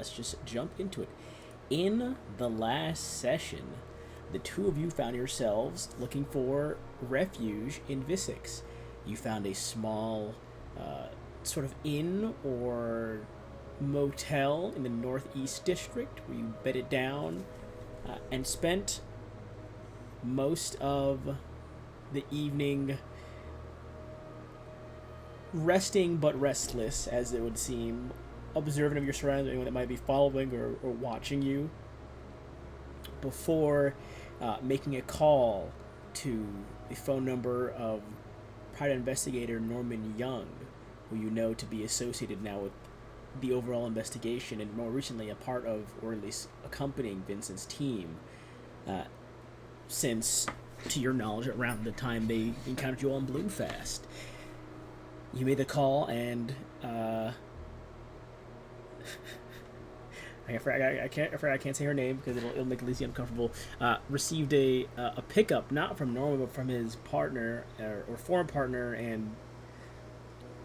let's just jump into it. In the last session, the two of you found yourselves looking for refuge in Visix. You found a small sort of inn or motel in the northeast district where you bedded down and spent most of the evening resting but restless, as it would seem, observant of your surroundings, anyone that might be following or watching you, before making a call to the phone number of private investigator Norman Young, who you know to be associated now with the overall investigation and more recently a part of, or at least accompanying, Vincent's team since, to your knowledge, around the time they encountered you on Bloomfast. You made the call and I can't say her name because it'll make Lizzie uncomfortable. Received a pickup, not from Norman but from his partner or former partner and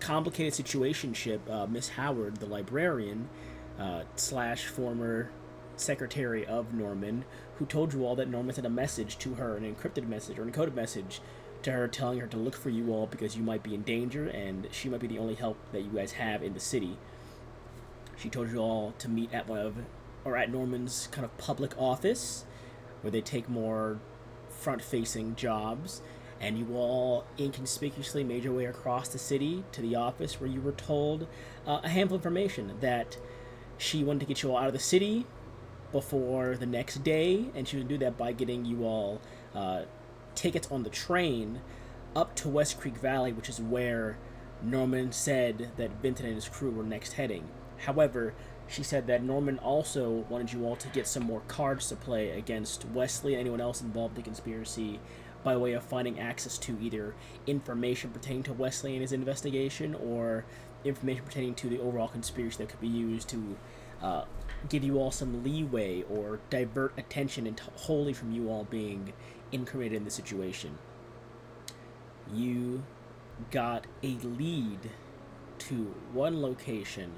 complicated situationship, Miss Howard, the librarian slash former secretary of Norman, who told you all that Norman sent a message to her, an encrypted message or an encoded message to her, telling her to look for you all because you might be in danger and she might be the only help that you guys have in the city. She told you all to meet at at Norman's kind of public office, where they take more front-facing jobs, and you all inconspicuously made your way across the city to the office, where you were told a handful of information that she wanted to get you all out of the city before the next day, and she would do that by getting you all tickets on the train up to West Creek Valley, which is where Norman said that Vincent and his crew were next heading. However, she said that Norman also wanted you all to get some more cards to play against Wesley and anyone else involved in the conspiracy by way of finding access to either information pertaining to Wesley and his investigation or information pertaining to the overall conspiracy that could be used to give you all some leeway or divert attention wholly from you all being incriminated in the situation. You got a lead to one location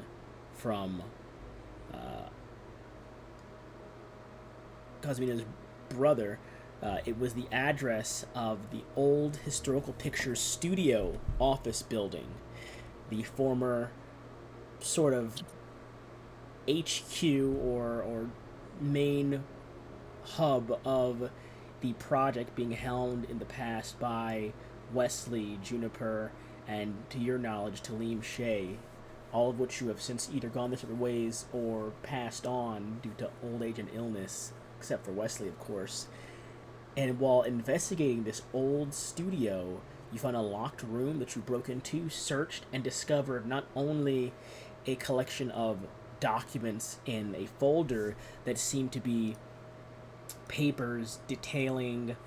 from Cosmina's brother. It was the address of the old Historical Pictures studio office building, the former sort of HQ or main hub of the project being helmed in the past by Wesley, Juniper, and, to your knowledge, Talim Shea, all of which you have since either gone their separate ways or passed on due to old age and illness, except for Wesley, of course. And while investigating this old studio, you found a locked room that you broke into, searched, and discovered not only a collection of documents in a folder that seemed to be papers detailing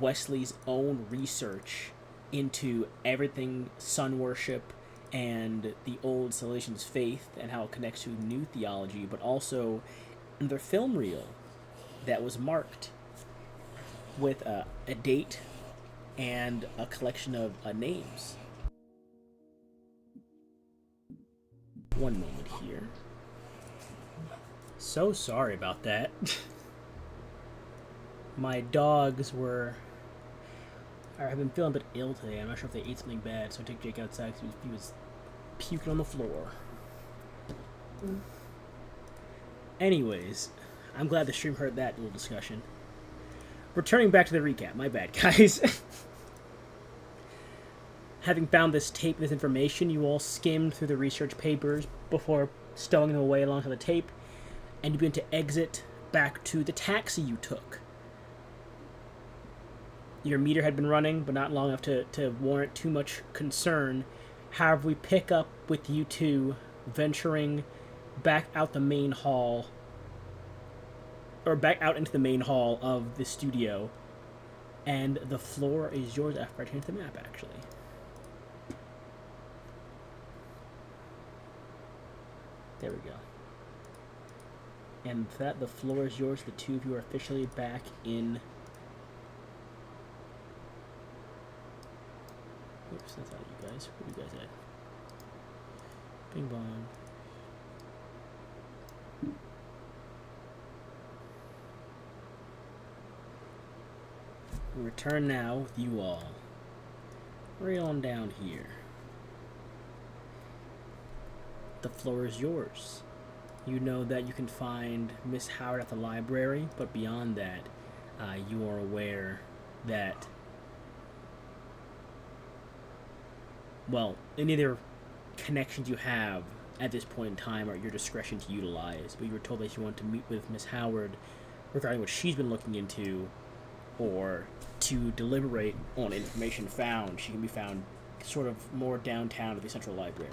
Wesley's own research into everything sun worship and the old Salesians' faith and how it connects to new theology, but also another film reel that was marked with a date and a collection of names. One moment here. So sorry about that. My dogs have been feeling a bit ill today. I'm not sure if they ate something bad, so I took Jake outside because he was puking on the floor. Anyways, I'm glad the stream heard that little discussion. Returning back to the recap, my bad, guys. Having found this tape, this information, you all skimmed through the research papers before stowing them away alongside the tape, and you begin to exit back to the taxi you took. Your meter had been running, but not long enough to warrant too much concern. However, we pick up with you two venturing back out the main hall, or back out into the main hall of the studio, and the floor is yours after I change the map, actually. There we go. And with that, the floor is yours. The two of you are officially back in... Oops, that's not you guys. Where are you guys at? Bing bong. We return now with you all. Right on down here. The floor is yours. You know that you can find Miss Howard at the library, but beyond that, you are aware that, well, any other connections you have at this point in time are at your discretion to utilize. But you were told that you want to meet with Miss Howard regarding what she's been looking into, or to deliberate on information found. She can be found sort of more downtown at the Central Library.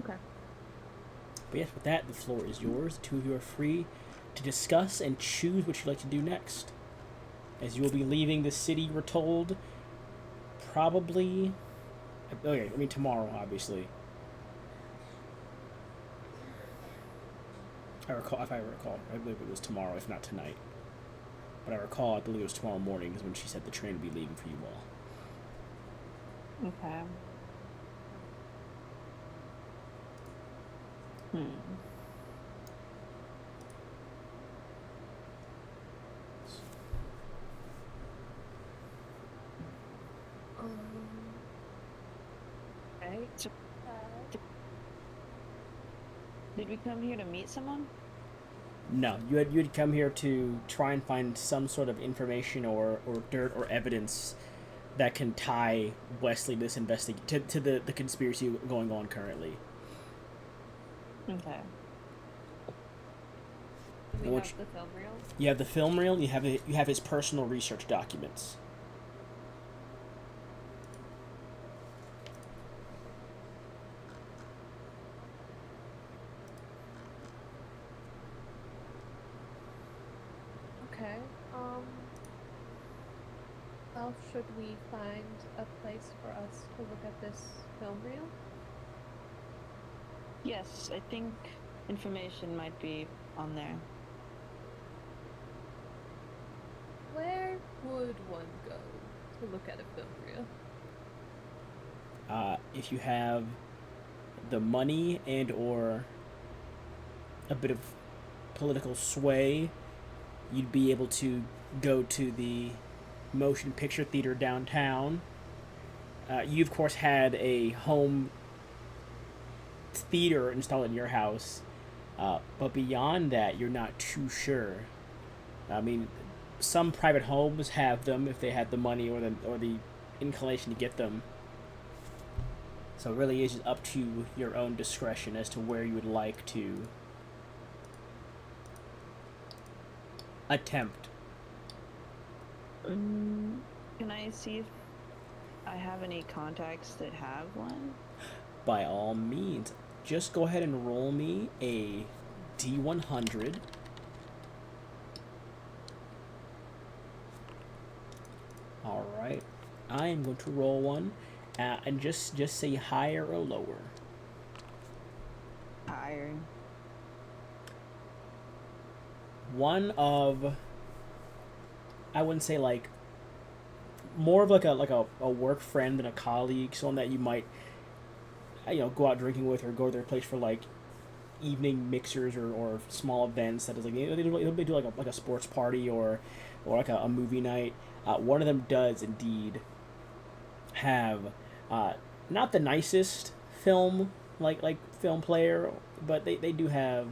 Okay. But yes, with that, the floor is yours. The two of you are free to discuss and choose what you'd like to do next. As you will be leaving the city, we're told, probably... Okay, I mean tomorrow, obviously. If I recall, I believe it was tomorrow, if not tonight. But I believe it was tomorrow morning is when she said the train would be leaving for you all. Okay. Okay. So, did we come here to meet someone? No, you had come here to try and find some sort of information or dirt or evidence that can tie Wesley to this to the conspiracy going on currently. Okay. We have the film reel? You have the film reel, you have his personal research documents. Okay. Well, should we find a place for us to look at this film reel? Yes, I think information might be on there. Where would one go to look at a film reel? If you have the money and or a bit of political sway, you'd be able to go to the motion picture theater downtown. You of course had a home theater installed in your house, but beyond that, you're not too sure. I mean, some private homes have them if they had the money or the inclination to get them. So it really is up to your own discretion as to where you would like to attempt. Can I see if I have any contacts that have one? By all means, just go ahead and roll me a D100. All right, I am going to roll one, and just say higher or lower. Higher. One of, I wouldn't say like, more of like a work friend than a colleague, someone that you might, go out drinking with or go to their place for like evening mixers or small events. That is like they do like a sports party or like a movie night. One of them does indeed have not the nicest film film player, but they do have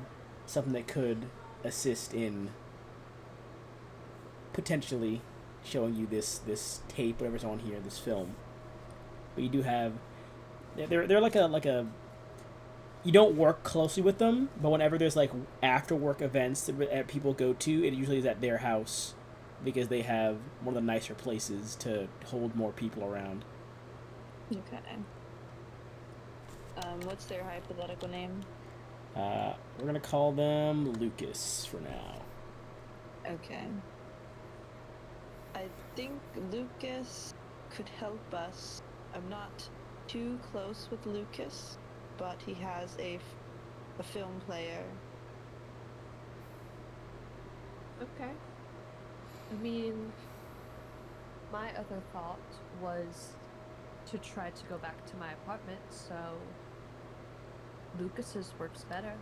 something that could assist in potentially showing you this tape, whatever's on here, this film. But you do have, they're like a you don't work closely with them, but whenever there's like after work events that people go to, it usually is at their house because they have one of the nicer places to hold more people around. Okay. What's their hypothetical name? We're gonna call them Lucas for now. Okay. I think Lucas could help us. I'm not too close with Lucas, but he has a film player. Okay. I mean, my other thought was to try to go back to my apartment, so Lucas's works better.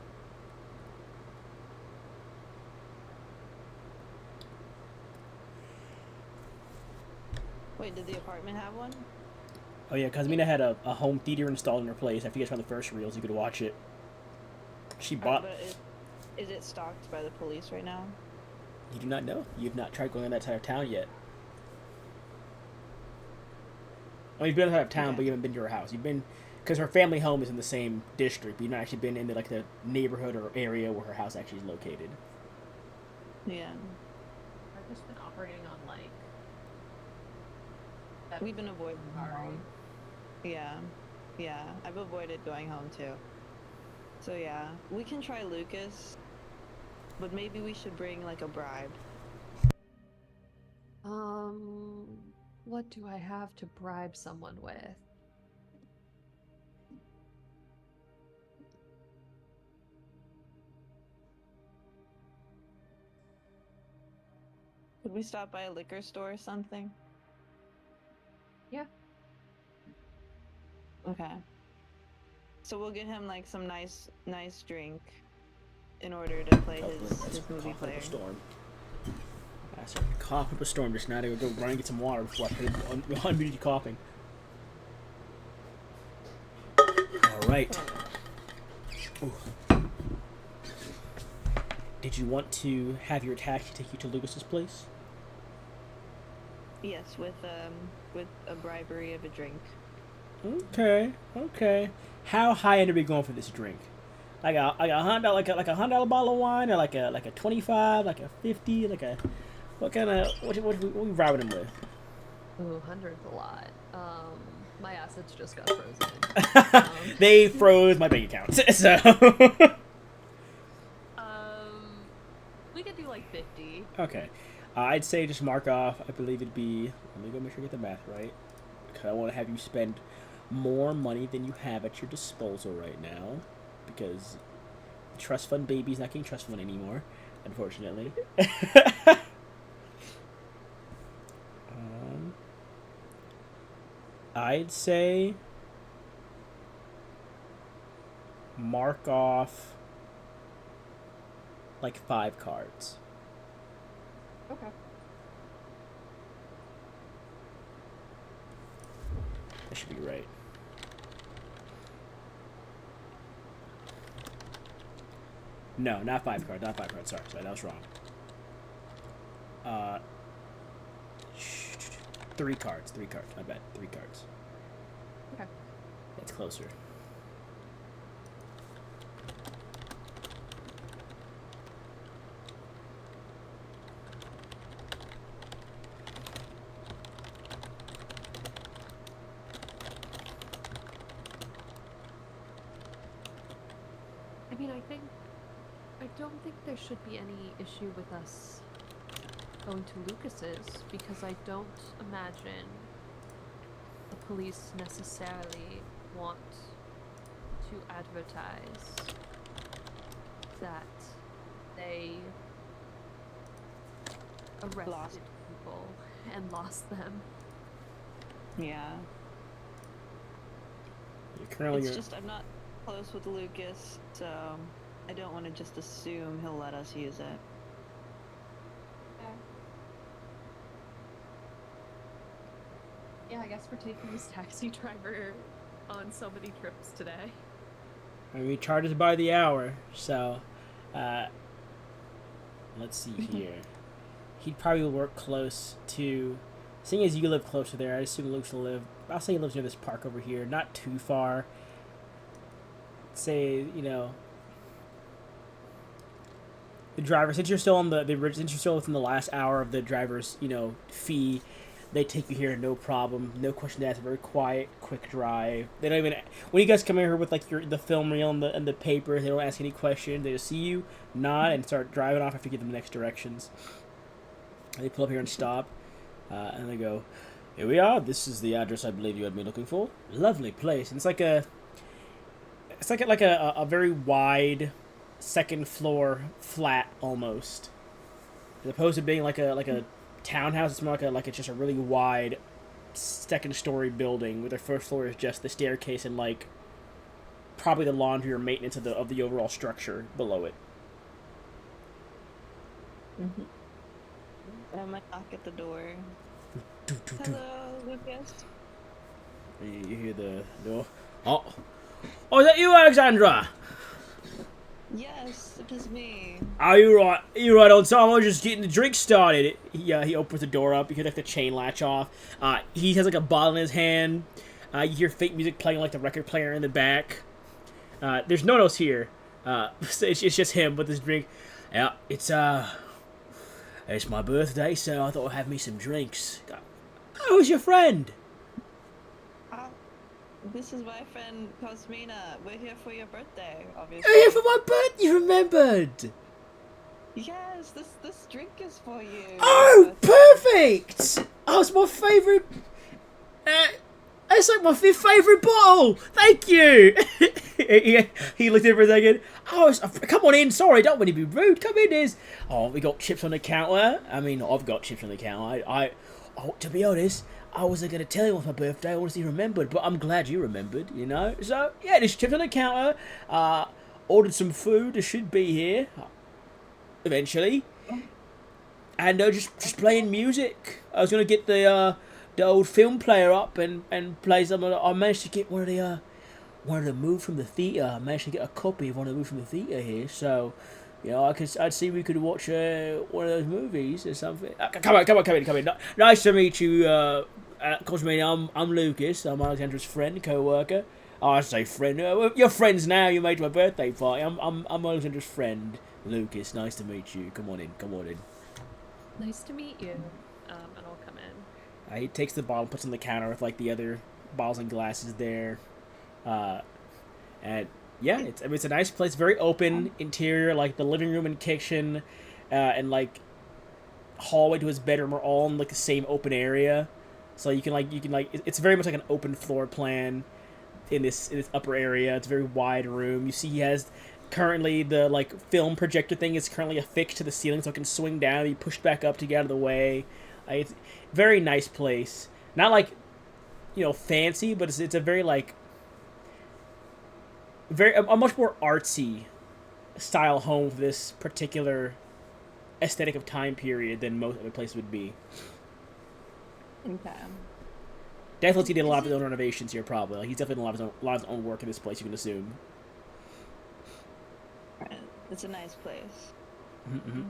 Wait, did the apartment have one? Oh yeah, because Mina had a home theater installed in her place. After you guys found the first reels, you could watch it. She bought. But is it stalked by the police right now? You do not know. You've not tried going in that side of town yet. I mean, you've been outside of town, Okay. but you haven't been to her house. You've been, because her family home is in the same district, but you've not actually been in the neighborhood or area where her house actually is located. Yeah. I've just been operating on like. We've been avoiding Sorry. home. Yeah. Yeah. I've avoided going home too. So yeah, we can try Lucas, but maybe we should bring like a bribe. What do I have to bribe someone with? Could we stop by a liquor store or something? Yeah. Okay. So we'll get him like some nice drink in order to play his movie Cough player. up a storm. I started to cough up a storm just now to go run and get some water before I unmuted you coughing. All right. Ooh. Did you want to have your taxi take you to Lucas's place? Yes, with a bribery of a drink. Okay. How high end are we going for this drink? Like a $100 like a $100 bottle of wine, or like a 25, like a 50, like a what we robbing him with? Ooh, 100's a lot. My assets just got frozen. They froze my bank account, so. We could do like 50. Okay, I'd say just mark off. I believe it'd be. Let me go make sure I get the math right, because I want to have you spend more money than you have at your disposal right now, because the trust fund baby's not getting trust fund anymore, unfortunately. I'd say mark off like 5 cards. Okay. That should be right. No, not 5 cards. Not 5 cards. Sorry, that was wrong. 3 cards. 3 cards. My bad. 3 cards. Okay. That's closer. I mean, I don't think there should be any issue with us going to Lucas's, because I don't imagine the police necessarily want to advertise that they arrested people and lost them. Yeah. You're currently. It's just I'm not close with Lucas, so I don't want to just assume he'll let us use it. Yeah, I guess we're taking this taxi driver on so many trips today. I mean, we charge us by the hour, so let's see here. He'd probably work close to. Seeing as you live closer there, I assume Luke's will live. I'll say he lives near this park over here, not too far. Say, the driver, since you're still on since you're still within the last hour of the driver's fee, they take you here no problem, no question asked. Very quiet, quick drive. They don't even, when you guys come in here with like the film reel and the paper, they don't ask any questions. They just see you, nod, and start driving off after you give them the next directions. They pull up here and stop, and they go, "Here we are. This is the address I believe you had me looking for. Lovely place." And it's like a very wide second floor flat almost, as opposed to being like a townhouse. It's more like it's just a really wide second story building where the first floor is just the staircase and like probably the laundry or maintenance of the overall structure below it. Mm-hmm. I'm gonna knock at the door. Do. Hello. Lucas? You hear the door. Oh, is that you, Alexandra? Yes, it is me. Are you right? You right on time? I was just getting the drink started. He opens the door up. You hear like the chain latch off. He has like a bottle in his hand. You hear fake music playing like the record player in the back. There's no one else here. So it's just him with his drink. Yeah, it's my birthday, so I thought I'd have me some drinks. How was your friend? Uh, this is my friend Cosmina. We're here for your birthday, obviously. Oh, yeah, for my birthday. You remembered. Yes, this drink is for you. Oh, perfect! Oh, it's my favourite. It's like my fifth favourite bottle. Thank you. he looked at it for a second. Oh, come on in. Sorry, don't want to be rude. Come in, Is. Oh, we got chips on the counter. I mean, I've got chips on the counter. To be honest, I wasn't going to tell you it was my birthday. I want to see you remembered, but I'm glad you remembered, you know? So, yeah, there's chips on the counter. Ordered some food. It should be here eventually. And just playing music. I was going to get the old film player up and play some of the, I managed to get one of the movies from the theatre. I managed to get a copy of one of the movies from the theatre here, so you know I'd see we could watch one of those movies or something. Come in. Nice to meet you, Cosmina. I'm Lucas. I'm Alexandra's friend, co-worker. Oh, I say friend. You're friends now. You made my birthday party. I'm Alexandra's friend, Lucas. Nice to meet you. Come on in. Nice to meet you. And I'll come in. He takes the bottle, puts it on the counter with like the other bottles and glasses there. And yeah, it's a nice place, very open interior, like the living room and kitchen, and like hallway to his bedroom are all in like the same open area, so you can it's very much like an open floor plan in this upper area. It's a very wide room. You see he has currently the like film projector thing is currently affixed to the ceiling, so it can swing down and be pushed back up to get out of the way. It's a very nice place, not like fancy, but it's a very like a much more artsy style home for this particular aesthetic of time period than most other places would be. Okay. Definitely did a lot of his own renovations here, probably. Like, he's definitely done a lot of his own work in this place, you can assume. Right. It's a nice place. Mm-hmm.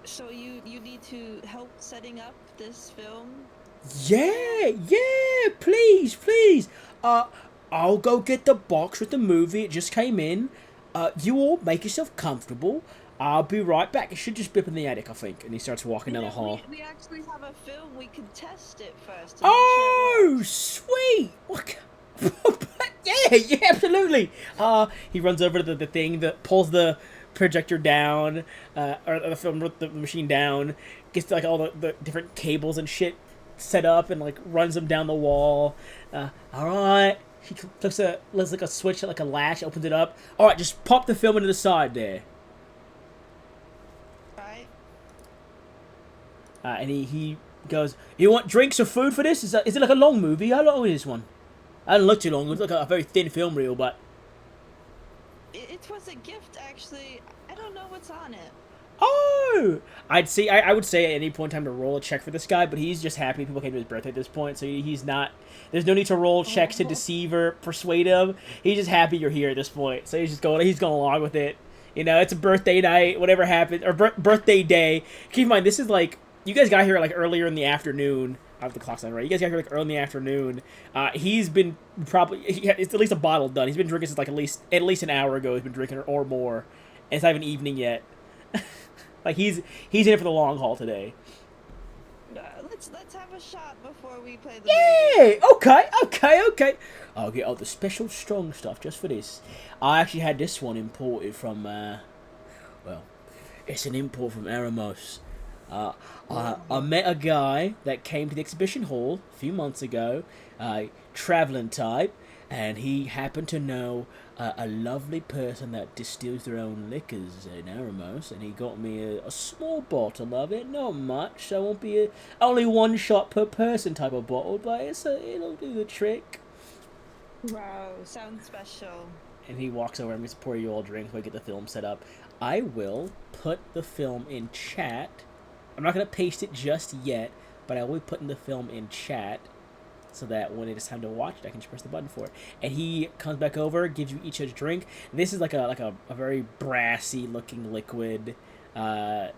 So you need to help setting up this film? Yeah, please. I'll go get the box with the movie. It just came in. You all make yourself comfortable. I'll be right back. It should just be up in the attic, I think. And he starts walking down the hall. We actually have a film. We can test it first. Oh, sweet! What? yeah, absolutely. He runs over to the thing that pulls the projector down, or the film, the machine down, gets like all the different cables and shit set up, and like runs them down the wall. All right. He looks like a switch, like a latch, opens it up. All right, just pop the film into the side there. Right. And he goes, "You want drinks or food for this? Is it like a long movie? How long is this one? I don't look too long. It looks like a very thin film reel, but It was a gift, actually. I don't know what's on it. oh, I would say at any point in time to roll a check for this guy, but he's just happy people came to his birthday at this point, so he's not. There's no need to roll checks to deceive or persuade him. He's just happy you're here at this point, so he's going along with it. You know, it's a birthday night, whatever happens, or birthday day. Keep in mind, this is like you guys got here like earlier in the afternoon. I have the clock's not right. You guys got here like early in the afternoon. He's been it's at least a bottle done. He's been drinking since like at least an hour ago. He's been drinking or more, and it's not even evening yet. Like he's in it for the long haul today. Let's have a shot before we play the Yeah. Okay. I'll get all the special strong stuff just for this. I actually had this one imported from. Well, it's an import from Eremos. I met a guy that came to the exhibition hall a few months ago, traveling type, and he happened to know a lovely person that distills their own liquors in Eremos, and he got me a small bottle of it, not much, so it won't be only one shot per person type of bottle, but it'll do the trick. Wow, sounds special. And he walks over and gets pour you all a drink while we get the film set up. I will put the film in chat. I'm not going to paste it just yet, but I will be putting the film in chat so that when it is time to watch it, I can just press the button for it. And he comes back over, gives you each a drink. This is like a very brassy looking liquid. Uh,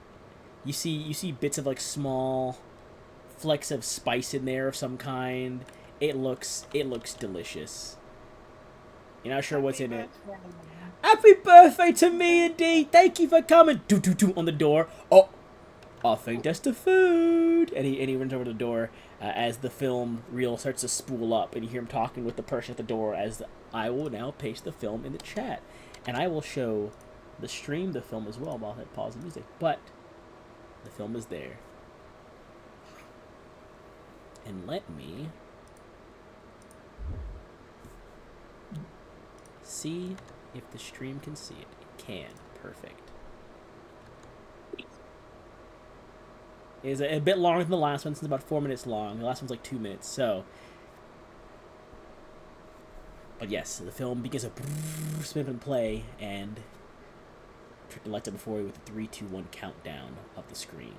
you see bits of like small flecks of spice in there of some kind. It looks delicious. You're not sure what's in it. Happy birthday to me, indeed. Thank you for coming. Do do do on the door. Oh, I think that's the food. And he runs over to the door as the film reel starts to spool up, and you hear him talking with the person at the door. I will now paste the film in the chat, and I will show the stream the film as well while I hit pause the music. But the film is there, and let me see if the stream can see it. It can. Perfect. It is a bit longer than the last one. It's about 4 minutes long. The last one's like 2 minutes. So, but yes, the film begins to spin and play, and trick the lights up before you with a 3, 2, 1 countdown of the screen.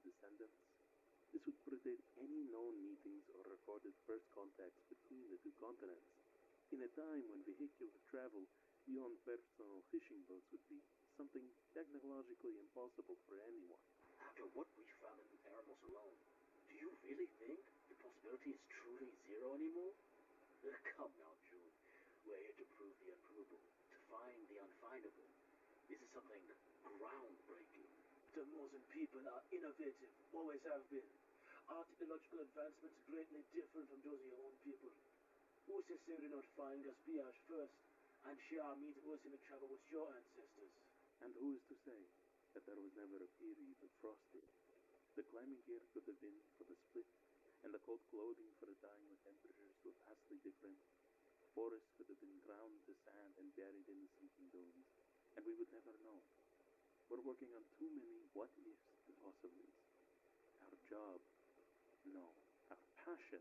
Descendants. This would predate any known meetings or recorded first contacts between the two continents. In a time when vehicular travel beyond personal fishing boats would be something technologically impossible for anyone. After what we found in Erebus alone, do you really think the possibility is truly zero anymore? Come now, June. We're here to prove the unprovable, to find the unfindable. This is something groundbreaking. The Mosin people are innovative, always have been. Our technological advancements are greatly different from those of your own people. Who says they did not find Gaspillage first and share our means of oceanic travel with your ancestors? And who is to say that there was never a period of frost here? The climbing gear could have been for the split, and the cold clothing for the time when temperatures were vastly different. Forests could have been ground to sand and buried in the sinking domes, and we would never know. We're working on too many what-ifs and possibilities. Our job, no, our passion,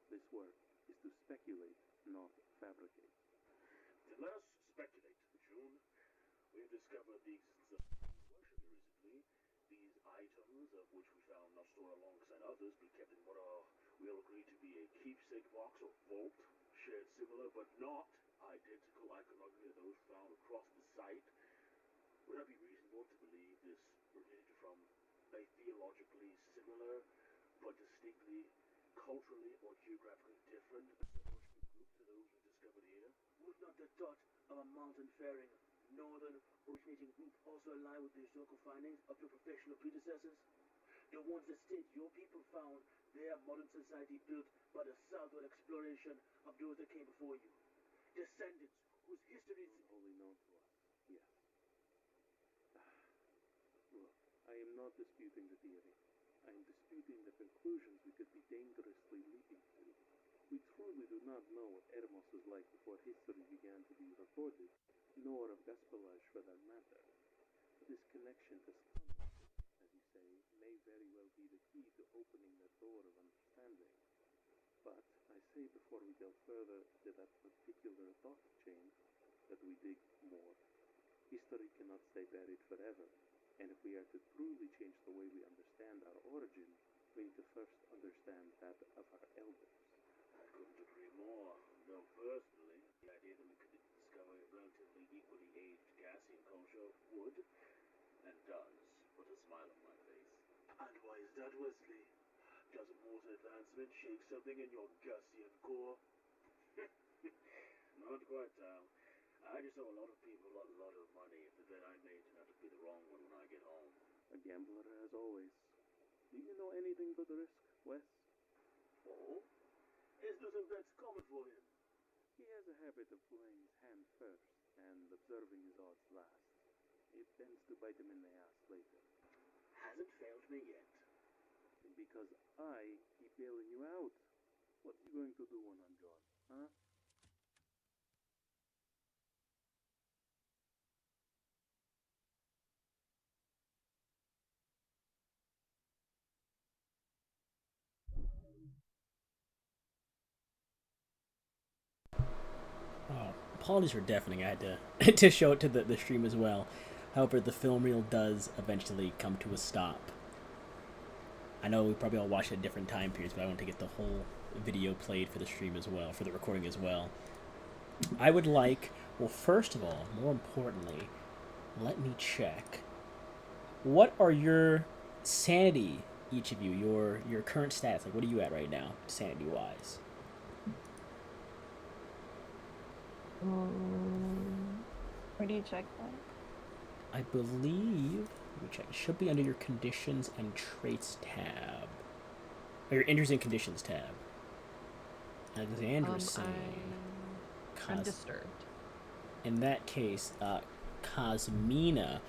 this work, is to speculate, not fabricate. Then let us speculate, June. We've discovered the existence of worship here recently. These items, of which we found not stored alongside others, but kept in what we all agree to be a keepsake box or vault, shared similar but not identical iconography to those found across the site. Would it be reasonable to believe this originated from a theologically similar but distinctly culturally or geographically different worshiping group to those we discovered here? Would not the thought of a mountain-faring, northern originating group also align with the historical findings of your professional predecessors? The ones that state your people found their modern society built by the southward exploration of those that came before you. Descendants whose histories Only known to us, yes. Look, I am not disputing the theory. I am disputing the conclusions we could be dangerously leaping to. We truly do not know what Ermos was like before history began to be recorded, nor of Gaspillage for that matter. But this connection to scholarship, as you say, may very well be the key to opening that door of understanding. But I say before we delve further into that particular thought chain, that we dig more. History cannot stay buried forever, and if we are to truly change the way we understand our origin, we need to first understand that of our elders. I couldn't agree more, though personally, the idea that we could discover a relatively equally aged Gassian culture would, and does, put a smile on my face. And why is that, Wesley? Does Moore's advancement shake something in your Gassian core? Not quite, Tal. I just owe a lot of people a lot of money if the bet I made turned out to be the wrong one when I get home. A gambler as always. Do you know anything but risk, Wes? Oh? Is there some bets coming for him? He has a habit of playing his hand first and observing his odds last. It tends to bite him in the ass later. Hasn't failed me yet. Because I keep bailing you out. What are you going to do when I'm gone, huh? Oh, apologies for deafening. I had to to show it to the stream as well. However, the film reel does eventually come to a stop. I know we probably all watched it at different time periods, but I want to get the whole video played for the stream as well, for the recording as well. I would like, well, first of all, more importantly, let me check. What are your sanity, each of you, your current stats? Like, what are you at right now, sanity-wise? Where do you check that? I believe, let me check, it should be under your conditions and traits tab. Or your interesting conditions tab. Alexandra's saying... I'm disturbed. In that case, Cosmina,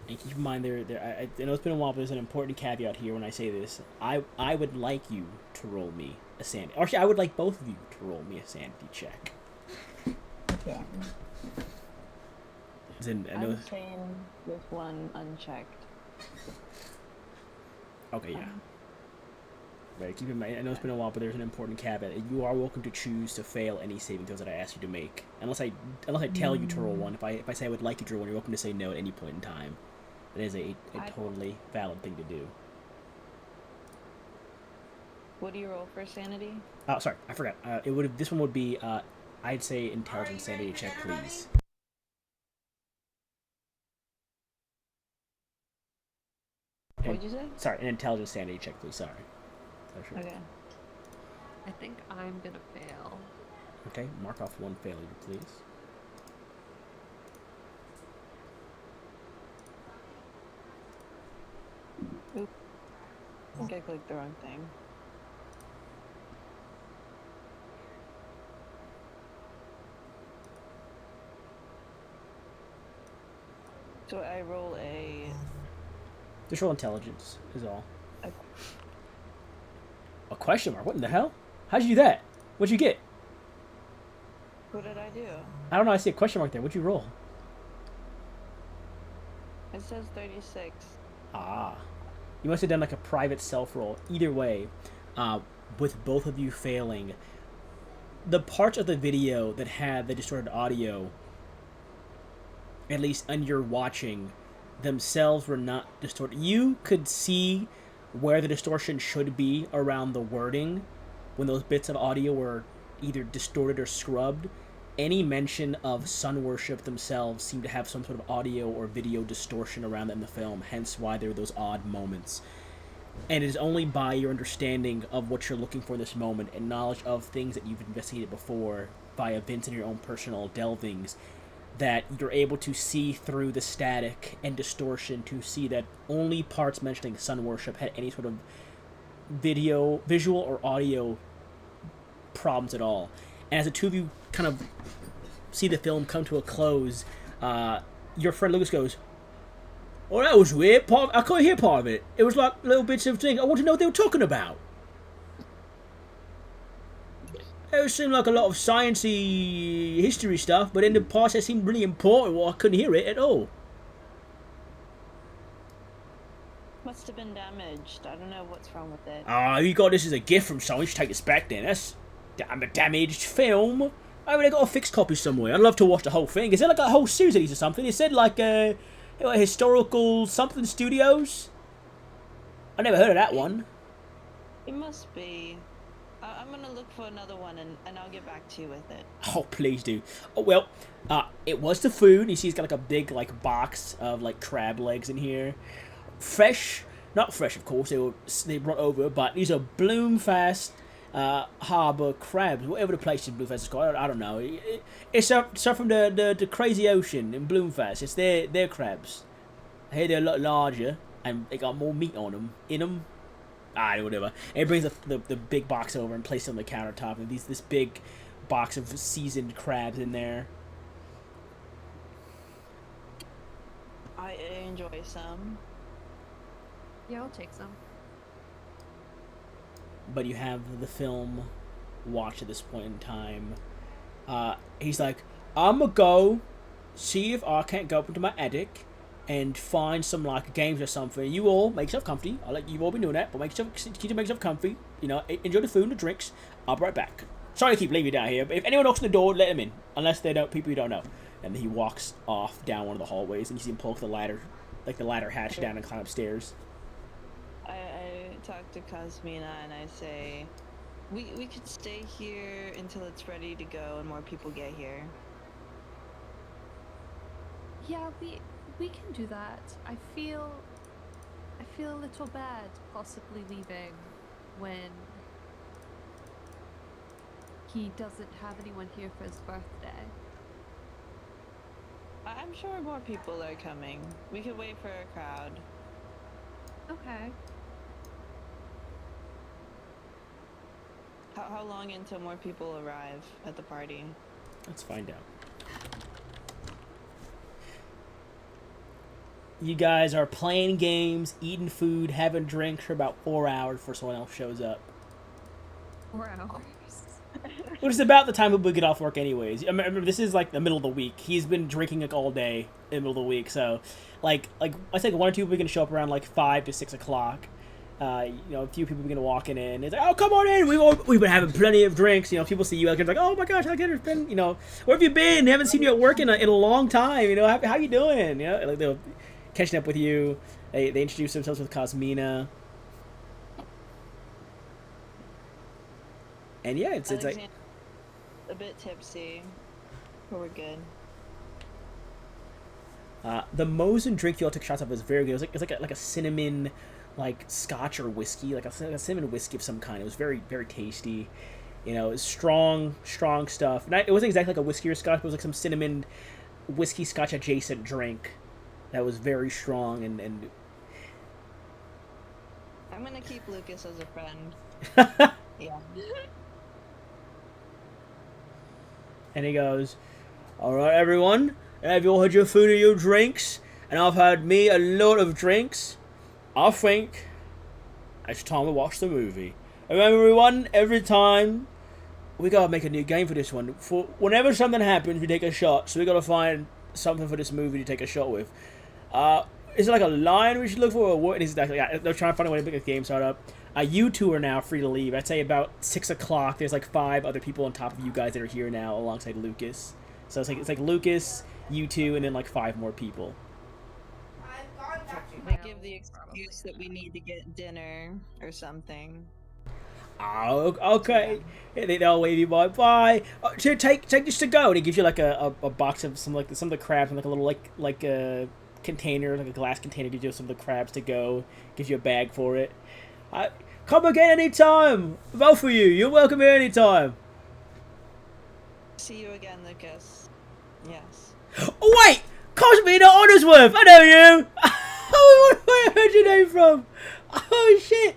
and keep in mind, I know it's been a while, but there's an important caveat here when I say this. I would like you to roll me a sanity. Actually, I would like both of you to roll me a sanity check. Yeah. I'm staying with one unchecked. Okay, yeah. Right, keep in mind, I know it's been a while, but there's an important caveat. You are welcome to choose to fail any saving throws that I ask you to make. Unless I tell you to roll one. If I say I would like you to roll one, you're welcome to say no at any point in time. It is a totally valid thing to do. What do you roll for sanity? Oh, sorry, I forgot. This one would be, I'd say intelligence sanity check, please. What'd you say? Sorry, an intelligence sanity check, please. Sorry. Okay. I think I'm gonna fail. Okay, mark off one failure, please. Oop. I think I clicked the wrong thing. So I roll a... Just roll intelligence, is all. A question mark? What in the hell? How'd you do that? What'd you get? What did I do? I don't know, I see a question mark there. What'd you roll? It says 36. Ah. You must have done like a private self-roll. Either way, with both of you failing, the parts of the video that had the distorted audio, at least on your watching, themselves were not distorted. You could see where the distortion should be around the wording when those bits of audio were either distorted or scrubbed. Any mention of sun worship themselves seemed to have some sort of audio or video distortion around them in the film, hence why there were those odd moments. And it is only by your understanding of what you're looking for in this moment and knowledge of things that you've investigated before via events and your own personal delvings that you're able to see through the static and distortion to see that only parts mentioning sun worship had any sort of visual or audio problems at all. And as the two of you kind of see the film come to a close, your friend Lucas goes, "Oh, that was weird. I couldn't hear part of it. It was like little bits of things. I want to know what they were talking about. It seemed like a lot of sciencey history stuff, but in the past it seemed really important. Well, I couldn't hear it at all." Must have been damaged. I don't know what's wrong with it. Ah, you got this as a gift from someone. You should take this back then. That's a damaged film. I mean, I got a fixed copy somewhere. I'd love to watch the whole thing. Is there like a whole series of these or something? It said like historical something studios. I never heard of that one. It must be. I'm gonna look for another one and I'll get back to you with it. Oh, please do. Oh, well, it was the food. You see, he's got like a big like box of like crab legs in here. Fresh, not fresh, of course. They brought over, but these are Bloomfast harbor crabs, whatever the place in Bloomfast is called. I don't know. It's up from the crazy ocean in Bloomfast. It's their crabs. I hear they're a lot larger and they got more meat on them. In them. Whatever. And he brings the big box over and places it on the countertop. And this big box of seasoned crabs in there. I enjoy some. Yeah, I'll take some. But you have the film watch at this point in time. He's like, I'm gonna go see if I can't go up into my attic and find some like games or something. You all make yourself comfy. I'll let you all be doing that, but make yourself comfy. You know, enjoy the food and the drinks. I'll be right back. Sorry to keep leaving you down here, but if anyone knocks on the door, let them in. Unless they don't, people you don't know. And then he walks off down one of the hallways, and you see him pull up the ladder, like the ladder hatch down and climb upstairs. I talk to Cosmina and I say, we could stay here until it's ready to go and more people get here. Yeah, we can do that. I feel a little bad possibly leaving when he doesn't have anyone here for his birthday. I'm sure more people are coming. We could wait for a crowd. Okay. How long until more people arrive at the party? Let's find out. You guys are playing games, eating food, having drinks for about 4 hours before someone else shows up. 4 hours. Which is about the time people get off work anyways. I remember, this is like the middle of the week. He's been drinking like all day in the middle of the week. So, like I think 1 or 2 people are going to show up around like 5 to 6 o'clock. You know, a few people are going to walk in. It's like, oh, come on in. We've been having plenty of drinks. You know, people see you out there like, oh my gosh, Alexander's been, you know, where have you been? Haven't seen you at work in a long time. You know, how you doing? You know, like they'll catching up with you. They introduce themselves with Cosmina. And yeah, it's like a bit tipsy, but we're good. The Mosin drink you all took shots of was very good. It was like a cinnamon, like scotch or whiskey, like a cinnamon whiskey of some kind. It was very, very tasty. You know, it was strong stuff. It wasn't exactly like a whiskey or scotch, but it was like some cinnamon whiskey scotch adjacent drink that was very strong and I'm gonna keep Lucas as a friend. Yeah. And he goes, all right, everyone, have you all had your food or your drinks? And I've had me a lot of drinks. I think it's time to watch the movie. Remember, everyone, every time we gotta make a new game for this one. For whenever something happens, we take a shot. So we gotta find something for this movie to take a shot with. Is it like a line we should look for, or what? Exactly. Yeah, they're trying to find a way to make a game start up. You two are now free to leave. I'd say about 6 o'clock. There's like 5 other people on top of you guys that are here now, alongside Lucas. So it's like Lucas, you two, and then like 5 more people. They give the excuse that we need to get dinner or something. Oh, okay. They'll wave you bye. Here, take this to go. And he gives you like a box of some of the crabs and like a little like a container, like a glass container. Gives you some of the crabs to go. Gives you a bag for it. Come again anytime. Both of you. You're welcome here anytime. See you again, Lucas. Yes. Oh, wait! Cosmina Honorsworth! I know you! Oh, where heard your name from? Oh, shit!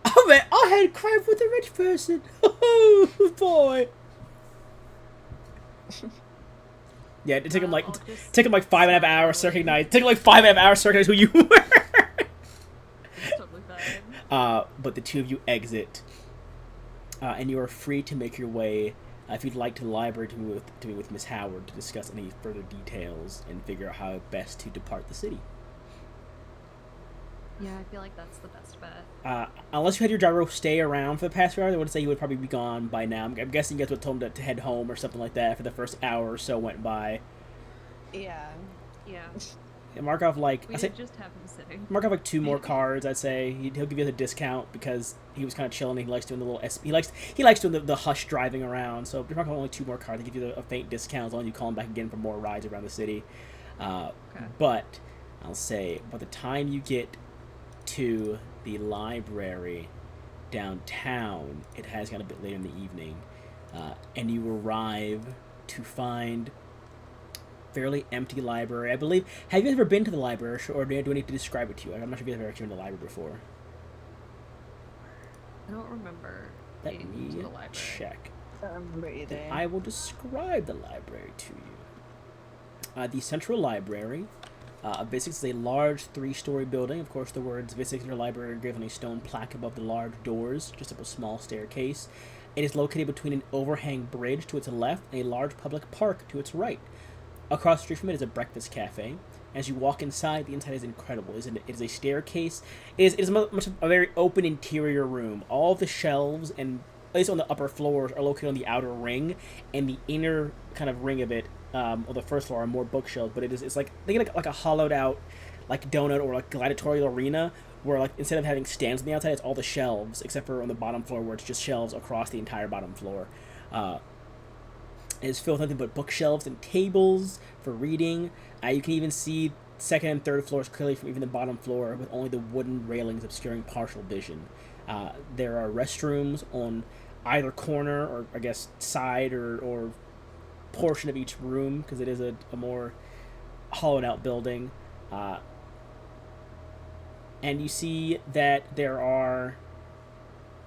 Oh, man, I had crab with a rich person. Oh, boy. Yeah, it took him like 5.5 hours to recognize. Took him like 5.5 hours to recognize who you were. It's totally fine. But the two of you exit, and you are free to make your way, if you'd like, to the library to meet with Miss Howard to discuss any further details and figure out how best to depart the city. Yeah, I feel like that's the best bet. Unless you had your gyro stay around for the past few hours, I would say you would probably be gone by now. I'm guessing you guys would have told him to head home or something like that for the first hour or so went by. Yeah. Yeah. Mark off like We I say, did just have him sitting. mark off like 2 more cards. I'd say he'll give you the discount because he was kind of chilling. He likes doing the little he likes doing the hush driving around. So if you mark off only 2 more cards, they give you a faint discount as long as you call him back again for more rides around the city. Okay. But I'll say by the time you get to the library downtown, it has got a bit later in the evening, and you arrive to find fairly empty library. I believe. Have you ever been to the library, or do I need to describe it to you? I'm not sure if you've ever actually been to the library before. I don't remember Let being me to the library. check. I don't remember either. Then I will describe the library to you. The Central Library. Basically, it's a large 3-story building. Of course, the words Visitor Library are given a stone plaque above the large doors, just up a small staircase. It is located between an overhang bridge to its left and a large public park to its right. Across the street from it is a breakfast cafe. As you walk inside, the inside is incredible. It is a staircase. It is much a very open interior room. All of the shelves, and at least on the upper floors, are located on the outer ring, and the inner kind of ring of it, or the first floor, are more bookshelves. But it's like think like a hollowed out, like donut or like gladiatorial arena, where like instead of having stands on the outside, it's all the shelves, except for on the bottom floor where it's just shelves across the entire bottom floor. It is filled with nothing but bookshelves and tables for reading. You can even see second and third floors clearly from even the bottom floor, with only the wooden railings obscuring partial vision. There are restrooms on either corner, or I guess side or portion of each room, because it is a more hollowed out building. And you see that there are,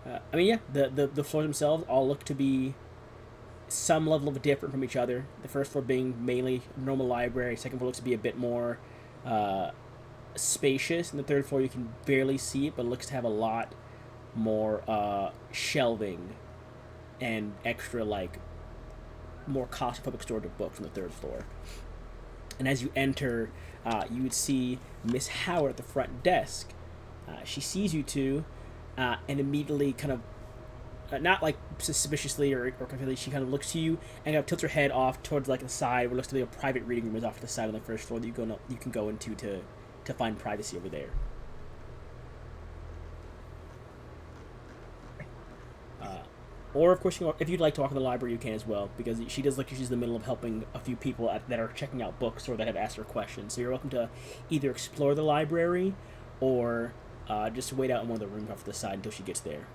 the floors themselves all look to be some level of different from each other. The first floor being mainly normal library. Second floor looks to be a bit more spacious, and the third floor you can barely see it, but it looks to have a lot more shelving and extra like more costly public storage of books on the third floor. And as you enter, you would see Miss Howard at the front desk. She sees you two, and immediately kind of not like suspiciously or completely, she kind of looks to you and kind of tilts her head off towards like the side where it looks to be a private reading room is off to the side on the first floor that you can go into to find privacy over there. Or of course, if you'd like to walk in the library, you can as well, because she does look like she's in the middle of helping a few people that are checking out books or that have asked her questions. So you're welcome to either explore the library or just wait out in one of the rooms off to the side until she gets there.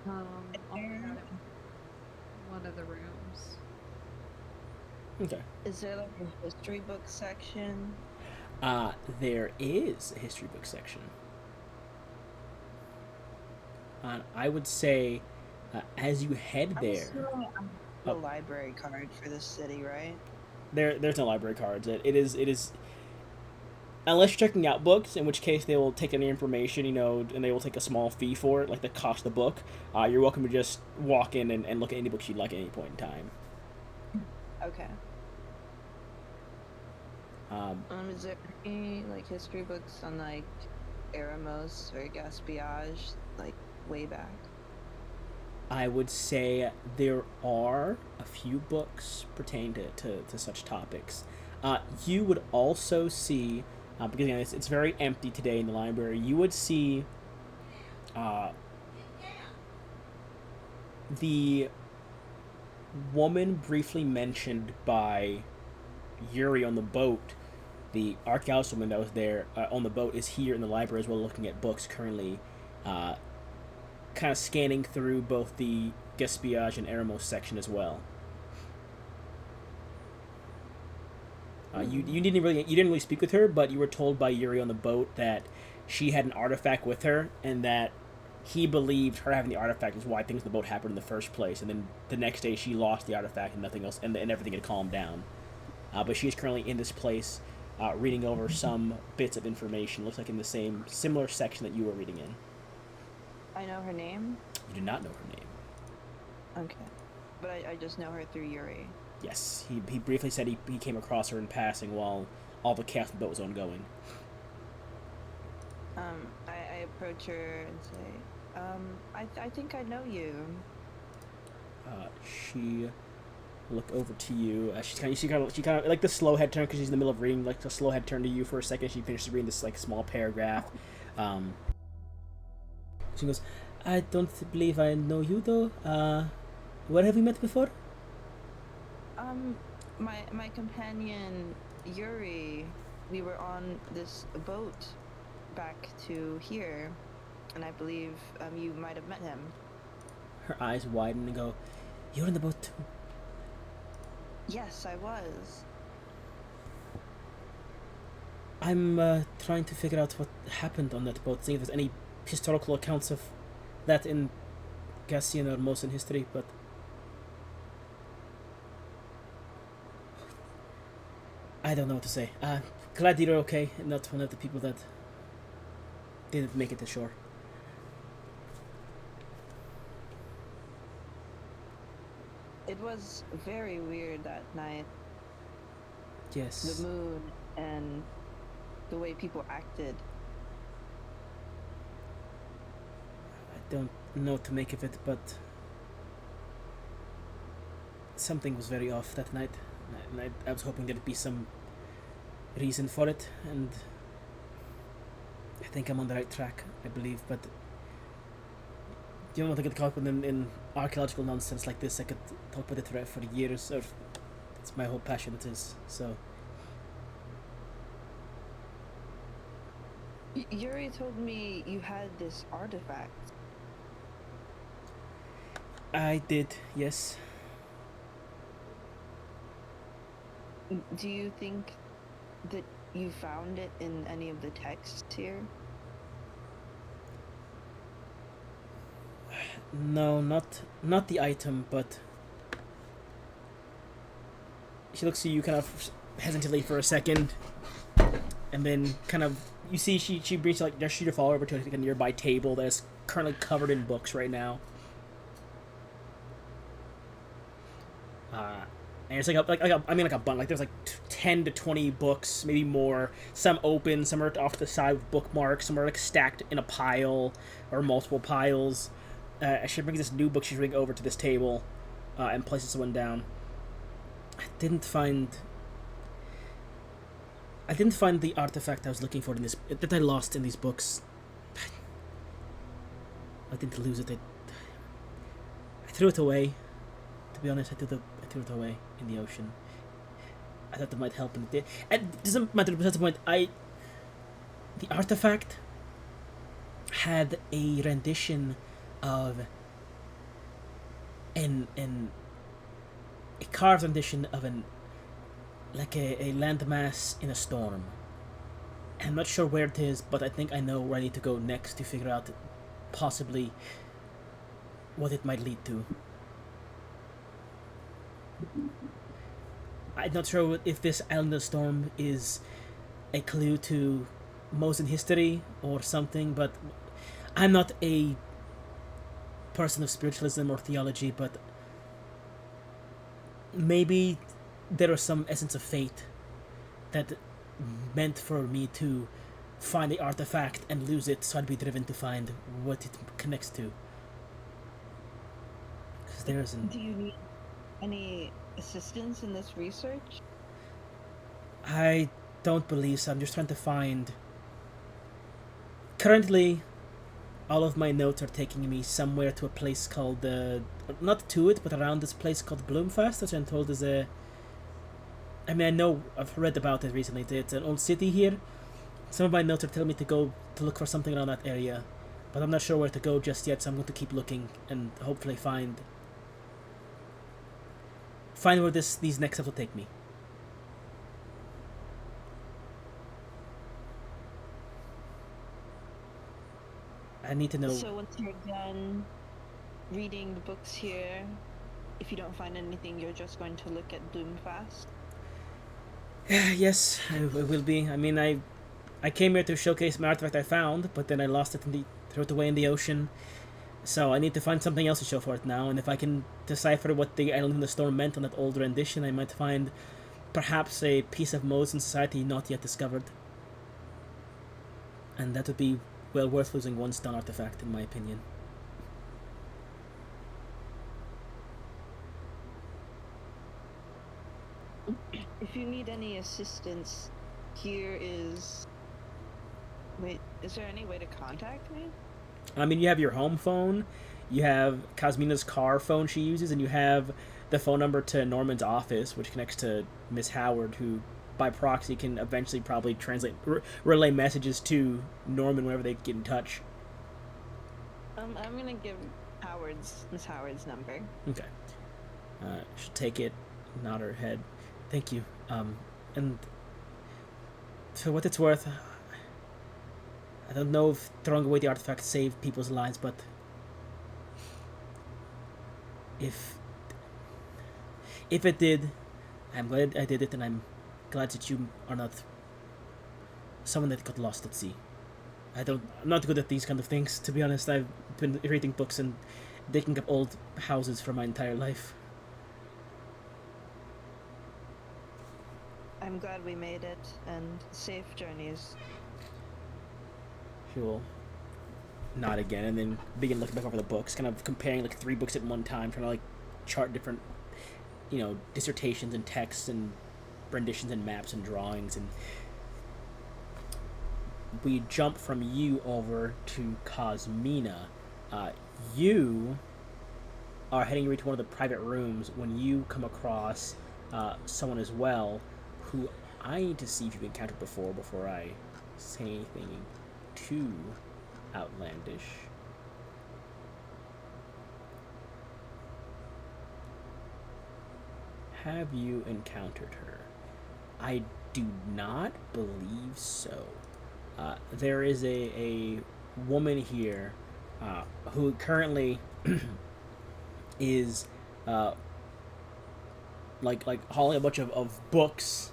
I'll hang out in one of the rooms. Okay. Is there like a history book section? There is a history book section. I would say, as you head there, The library card for this city, right? there's no library cards. It is unless you're checking out books, in which case they will take any information, and they will take a small fee for it, like the cost of the book. You're welcome to just walk in and look at any books you'd like at any point in time. Okay. Is there any like history books on like Eremos or Gaspillage, like way back? I would say there are a few books pertaining to such topics. You would also see, because it's very empty today in the library, you would see the woman briefly mentioned by Yuri on the boat. The archaeologist woman that was there on the boat is here in the library as well, looking at books currently, kind of scanning through both the Gaspillage and Eremos section as well. You didn't really speak with her, but you were told by Yuri on the boat that she had an artifact with her, and that he believed her having the artifact is why things in the boat happened in the first place. And then the next day she lost the artifact and nothing else, and everything had calmed down. But she is currently in this place, reading over some bits of information. Looks like in the similar section that you were reading in. I know her name. You do not know her name. Okay, but I just know her through Yuri. Yes, he briefly said he came across her in passing while all the chaos in the boat was ongoing. I approach her and say, I think I know you. She look over to you. She kind of like the slow head turn because she's in the middle of reading. Like the slow head turn to you for a second. She finishes reading this like small paragraph. She goes, "I don't believe I know you though. Where have we met before?" My companion Yuri, we were on this boat back to here, and I believe you might have met him. Her eyes widen and go, "You're in the boat too." Yes, I was. I'm trying to figure out what happened on that boat, seeing if there's any historical accounts of that in Gassian or Mosin history, but I don't know what to say. Glad you're okay, and not one of the people that didn't make it to shore. It was very weird that night. Yes. The moon and the way people acted. I don't know what to make of it, but something was very off that night. And I was hoping there'd be some reason for it, and I think I'm on the right track, I believe, but you don't want to get caught up in archaeological nonsense like this. I could talk about it for years, or it's my whole passion, it is, so... Yuri told me you had this artifact. I did, yes. Do you think that you found it in any of the texts here? No, not the item, but she looks at you kind of hesitantly for a second, and then kind of you see she brings like just you to follow over to a nearby table that's currently covered in books right now. And it's like a bunch. Like there's like 10 to 20 books, maybe more. Some open, some are off to the side with bookmarks. Some are like stacked in a pile or multiple piles. She brings this new book she's bringing over to this table, and places one down. I didn't find the artifact I was looking for in this that I lost in these books. I didn't lose it. I threw it away. To be honest, I threw it away in the ocean. I thought that might help, and it did. And it doesn't matter at the point. The artifact had a rendition of a carved rendition of a landmass in a storm. I'm not sure where it is, but I think I know where I need to go next to figure out possibly what it might lead to. I'm not sure if this island of the storm is a clue to Mosin history or something, but I'm not a person of spiritualism or theology, but maybe there was some essence of fate that meant for me to find the artifact and lose it, so I'd be driven to find what it connects to. Because there isn't. Do you need any assistance in this research? I don't believe so. I'm just trying to find... Currently, all of my notes are taking me somewhere to a place called... not to it, but around this place called Bloomfast, which I'm told is a... I mean, I know, I've read about it recently. It's an old city here. Some of my notes are telling me to go to look for something around that area, but I'm not sure where to go just yet, so I'm going to keep looking and hopefully find where these next steps will take me. I need to know. So once you're done reading the books here, if you don't find anything, you're just going to look at Bloomfast? Yes, I will be. I mean, I came here to showcase my artifact I found, but then I lost it threw it away in the ocean. So I need to find something else to show for it now, and if I can decipher what the island in the storm meant on that old rendition, I might find perhaps a piece of Mosin society not yet discovered. And that would be well worth losing one stone artifact, in my opinion. if you need any assistance, here is. Wait, is there any way to contact me? I mean, you have your home phone, you have Cosmina's car phone she uses, and you have the phone number to Norman's office, which connects to Miss Howard, who by proxy can eventually probably relay messages to Norman whenever they get in touch. I'm gonna give Miss Howard's number. Okay. She'll take it, nod her head. Thank you. And for what it's worth, I don't know if throwing away the artifact saved people's lives, but if it did, I'm glad I did it, and I'm glad that you are not someone that got lost at sea. I'm not good at these kind of things, to be honest. I've been reading books and digging up old houses for my entire life. I'm glad we made it, and safe journeys. She will nod again and then begin looking back over the books, kind of comparing like 3 books at one time, trying to like chart different, dissertations and texts and renditions and maps and drawings. And we jump from you over to Cosmina. You are heading to one of the private rooms when you come across someone as well, who I need to see if you've encountered before I say anything too outlandish. Have you encountered her? I do not believe so. There is a woman here who currently is like hauling a bunch of books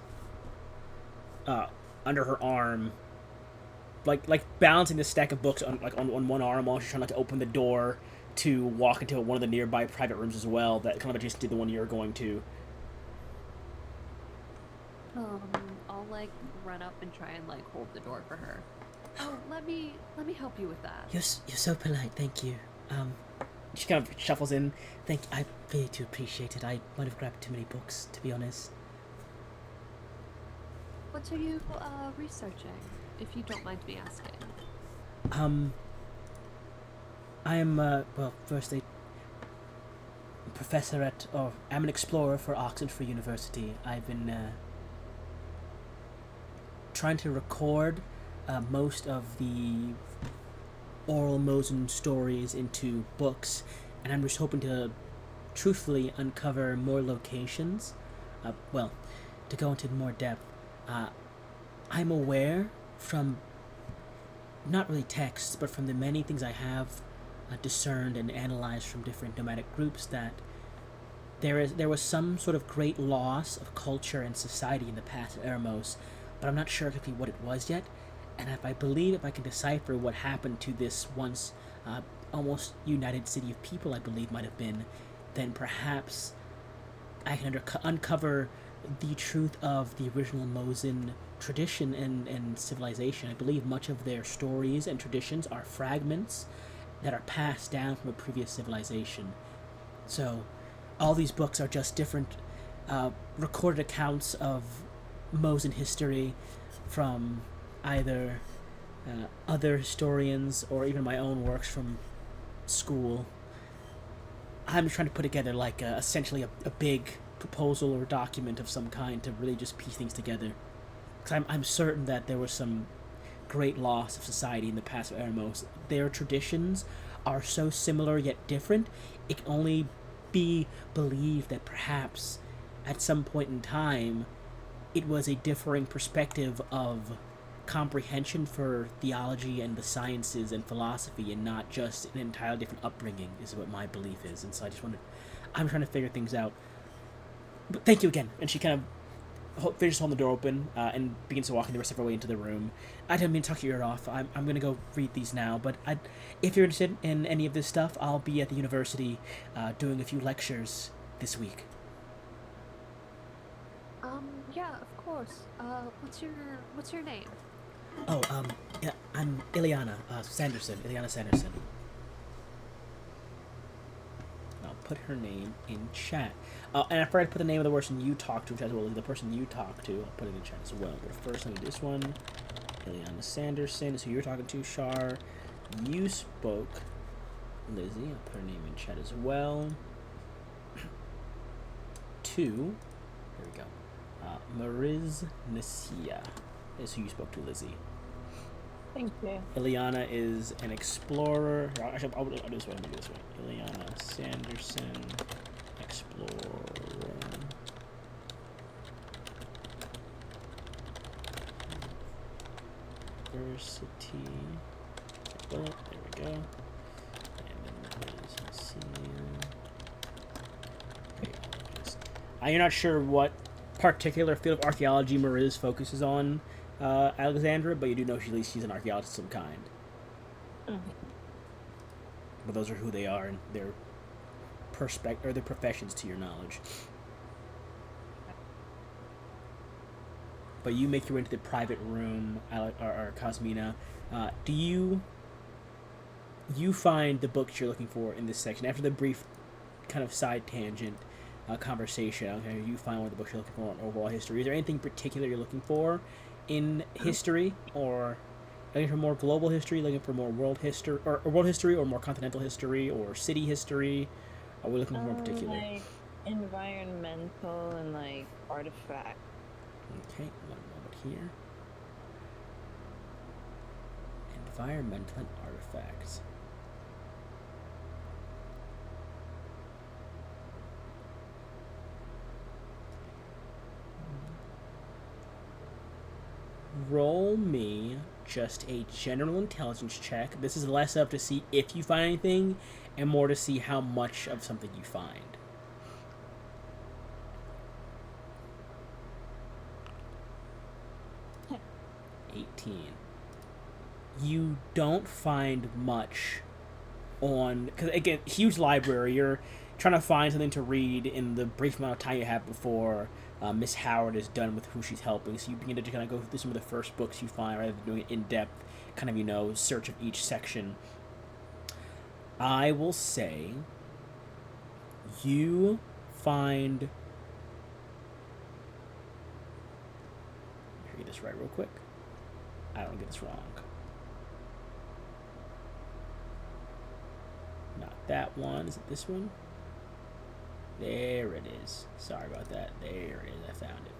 under her arm, like balancing the stack of books on one arm while she's trying to open the door to walk into one of the nearby private rooms as well, that kind of adjacent to the one you're going to. I'll like run up and try and like hold the door for her. Oh, let me help you with that. You're so polite, thank you. She kind of shuffles in. I really do appreciate it. I might have grabbed too many books, to be honest. What are you researching, if you don't mind me asking? I am, first a professor I'm an explorer for Oxford University. I've been, trying to record, most of the oral Mosin stories into books, and I'm just hoping to truthfully uncover more locations. To go into more depth, I'm aware from not really texts, but from the many things I have discerned and analyzed from different nomadic groups, that there was some sort of great loss of culture and society in the past of Eremos, but I'm not sure exactly what it was yet. And if I can decipher what happened to this once almost united city of people, I believe might have been, then perhaps I can uncover the truth of the original Mosin tradition and civilization. I believe much of their stories and traditions are fragments that are passed down from a previous civilization. So all these books are just different recorded accounts of Mosin history from either other historians or even my own works from school. I'm trying to put together like essentially a big proposal or document of some kind to really just piece things together. Because I'm certain that there was some great loss of society in the past of Eremos. Their traditions are so similar yet different, it can only be believed that perhaps at some point in time it was a differing perspective of comprehension for theology and the sciences and philosophy, and not just an entirely different upbringing, is what my belief is. And so I'm trying to figure things out. But thank you again. And she kind of finishes holding the door open and begins to walk the rest of her way into the room. I didn't mean to talk your ear off. I'm going to go read these now, but if you're interested in any of this stuff, I'll be at the university doing a few lectures this week. Yeah, of course. What's your name? Oh, yeah, I'm Ileana Sanderson. I'll put her name in chat. And I forgot to put the name of the person you talked to in chat as well. The person you talked to, I'll put it in chat as well. But first, let me do this one. Ileana Sanderson. So you're talking to Shar. You spoke Lizzie. I'll put her name in chat as well. Here we go. Mariz Nasia is who you spoke to, Lizzie. Thank you. Ileana is an explorer. Actually, I'll do this way. I'll do this way. Ileana Sanderson, explorer. University. There we go. And then Mariz Nasia. You're not sure what particular field of archaeology Mariz focuses on, Alexandra, but you do know she's an archaeologist of some kind. Mm-hmm. But those are who they are and their their professions, to your knowledge. But you make your way into the private room, or Cosmina. Do you find the books you're looking for in this section after the brief kind of side tangent? Conversation. Okay, you find one of the books you're looking for on overall history. Is there anything particular you're looking for in history, or looking for more global history, looking for more world history, or world history, or more continental history, or city history? Are we looking for more particular? Like environmental and like artifact. Okay, one moment here. Environmental and artifacts. Roll me just a general intelligence check. This is less up to see if you find anything and more to see how much of something you find. Huh. 18. You don't find much on... Because, again, huge library. You're trying to find something to read in the brief amount of time you have before Miss Howard is done with who she's helping. So you begin to kind of go through some of the first books you find rather than doing an in-depth kind of, search of each section. I will say you find... Let me read this right real quick. I don't get this wrong. Not that one. Is it this one? There it is. Sorry about that. There it is. I found it.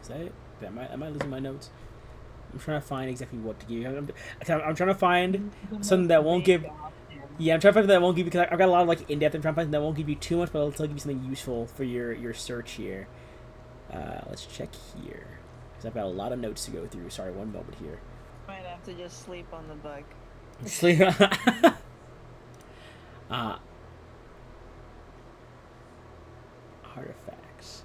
Is that it? Am I losing my notes? I'm trying to find exactly what to give you. I'm trying to find something that won't give... Yeah, I'm trying to find something that won't give you... Because I've got a lot of in-depth. I'm trying to find something that won't give you too much, but it'll still give you something useful for your search here. Let's check here. Because I've got a lot of notes to go through. Sorry, one moment here. Might have to just sleep on the book. Sleep. Artifacts.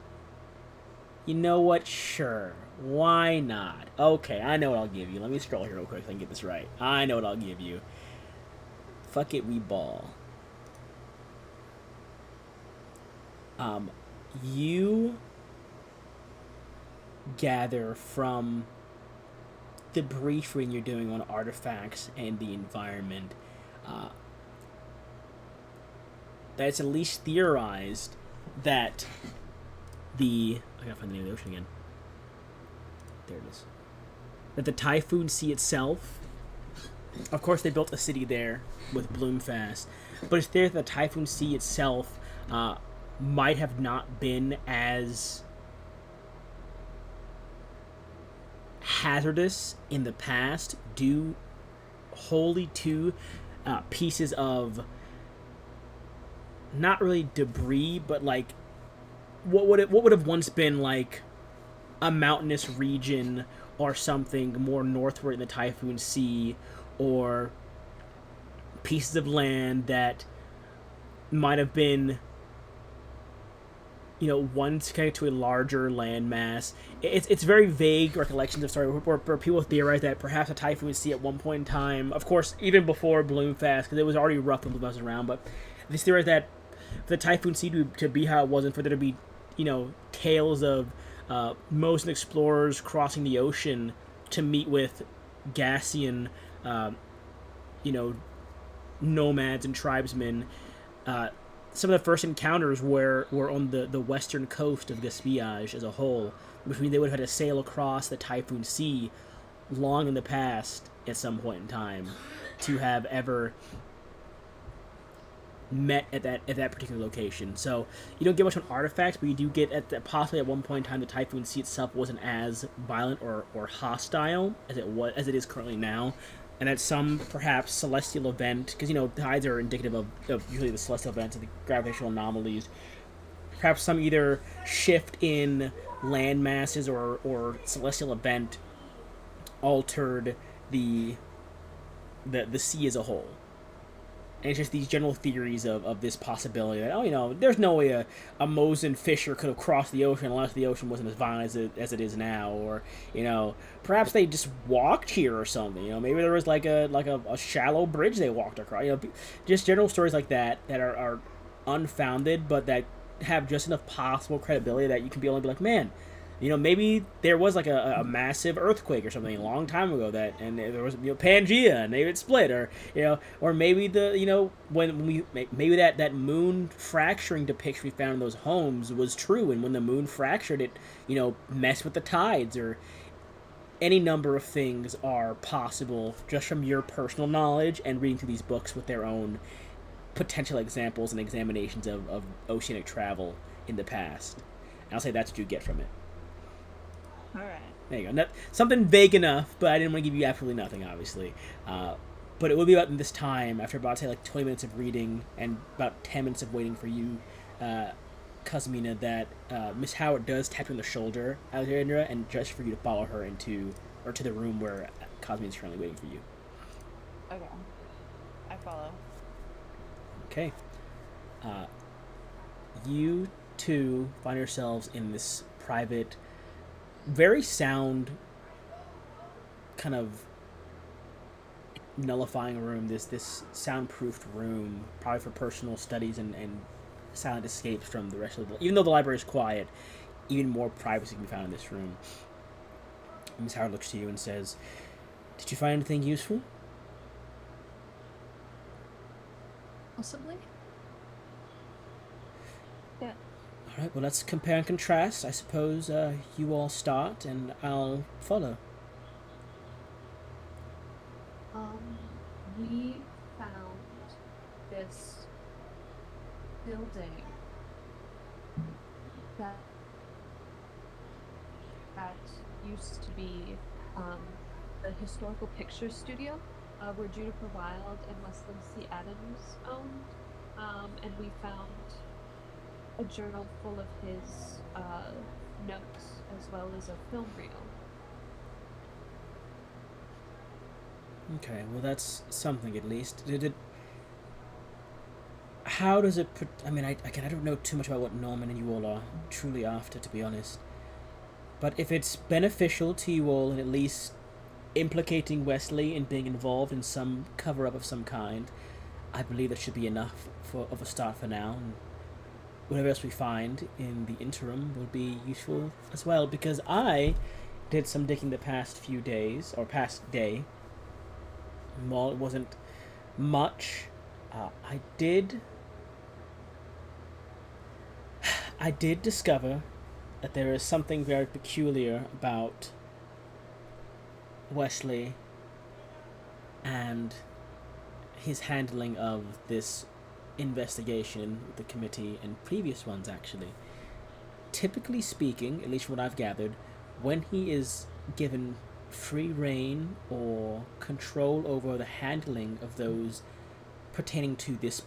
You know what? Sure. Why not? Okay, I know what I'll give you. Let me scroll here real quick so I can get this right. I know what I'll give you. Fuck it, we ball. You gather from the briefing you're doing on artifacts and the environment that it's at least theorized that I gotta find the name of the ocean again. There it is. That the Typhoon Sea itself, of course they built a city there with Bloomfast, but it's there that the Typhoon Sea itself might have not been as hazardous in the past due wholly to pieces of not really debris, but like what would have once been like a mountainous region or something more northward in the Typhoon Sea, or pieces of land that might have been once connected to a larger landmass. It's very vague recollections of story where people theorize that perhaps a Typhoon Sea at one point in time, of course, even before Bloomfast, because it was already rough when Bloomfast was around, but this theory that for the Typhoon Sea to be how it was, and for there to be, tales of most explorers crossing the ocean to meet with Gassian, nomads and tribesmen. Some of the first encounters were on the western coast of Gaspiage as a whole, which means they would have had to sail across the Typhoon Sea long in the past at some point in time to have ever met at that particular location. So you don't get much on artifacts, but you do get possibly at one point in time the Typhoon Sea itself wasn't as violent or hostile as it is currently now, and that some perhaps celestial event, because tides are indicative of usually the celestial events of the gravitational anomalies. Perhaps some either shift in land masses or celestial event altered the sea as a whole. And it's just these general theories of this possibility that, there's no way a Mosen fisher could have crossed the ocean unless the ocean wasn't as violent as it is now. Or, perhaps they just walked here or something. Maybe there was like a shallow bridge they walked across. Just general stories like that are unfounded, but that have just enough possible credibility that you can be like, man, maybe there was like a massive earthquake or something a long time ago and there was Pangea and maybe it split, or maybe maybe that moon fracturing depiction we found in those homes was true, and when the moon fractured it, messed with the tides, or any number of things are possible just from your personal knowledge and reading through these books with their own potential examples and examinations of oceanic travel in the past. And I'll say that's what you get from it. All right. There you go. Something vague enough, but I didn't want to give you absolutely nothing, obviously. But it will be about this time, after about, say, like 20 minutes of reading and about 10 minutes of waiting for you, Kazumina, that Miss Howard does tap you on the shoulder, Alexandra, and just for you to follow her to the room where Kazumina is currently waiting for you. Okay. I follow. Okay. You two find yourselves in this private, very sound, kind of nullifying room, this soundproofed room, probably for personal studies and silent escapes from the rest of even though the library is quiet, even more privacy can be found in this room. Ms. Howard looks to you and says, "Did you find anything useful?" Possibly. Yeah. Alright, well, let's compare and contrast. I suppose you all start and I'll follow. We found this building that used to be the historical picture studio where Juniper Wild and Wesley C. Adams owned, and we found a journal full of his notes as well as a film reel. Okay, well, that's something at least. How does it I mean, I don't know too much about what Norman and you all are truly after, to be honest. But if it's beneficial to you all in at least implicating Wesley in being involved in some cover-up of some kind, I believe that should be enough of a start for now. And whatever else we find in the interim will be useful as well, because I did some digging the past few days, or past day. While it wasn't much, I did discover that there is something very peculiar about Wesley and his handling of this investigation with the committee and previous ones, actually. Typically speaking, at least from what I've gathered, when he is given free reign or control over the handling of those pertaining to this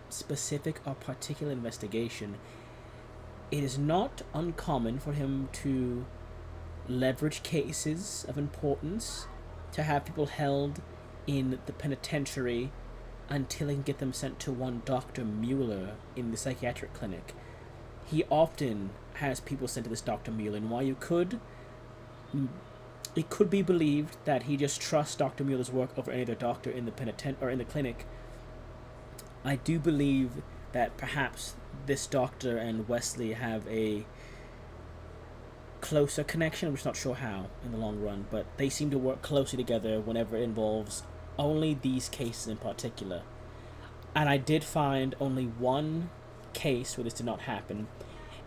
specific or particular investigation, it is not uncommon for him to leverage cases of importance, to have people held in the penitentiary until he can get them sent to one Dr. Mueller in the psychiatric clinic. He often has people sent to this Dr. Mueller, and while it could be believed that he just trusts Dr. Mueller's work over any other doctor in the in the clinic, I do believe that perhaps this doctor and Wesley have a closer connection. I'm just not sure how in the long run, but they seem to work closely together whenever it involves only these cases in particular. And I did find only one case where this did not happen,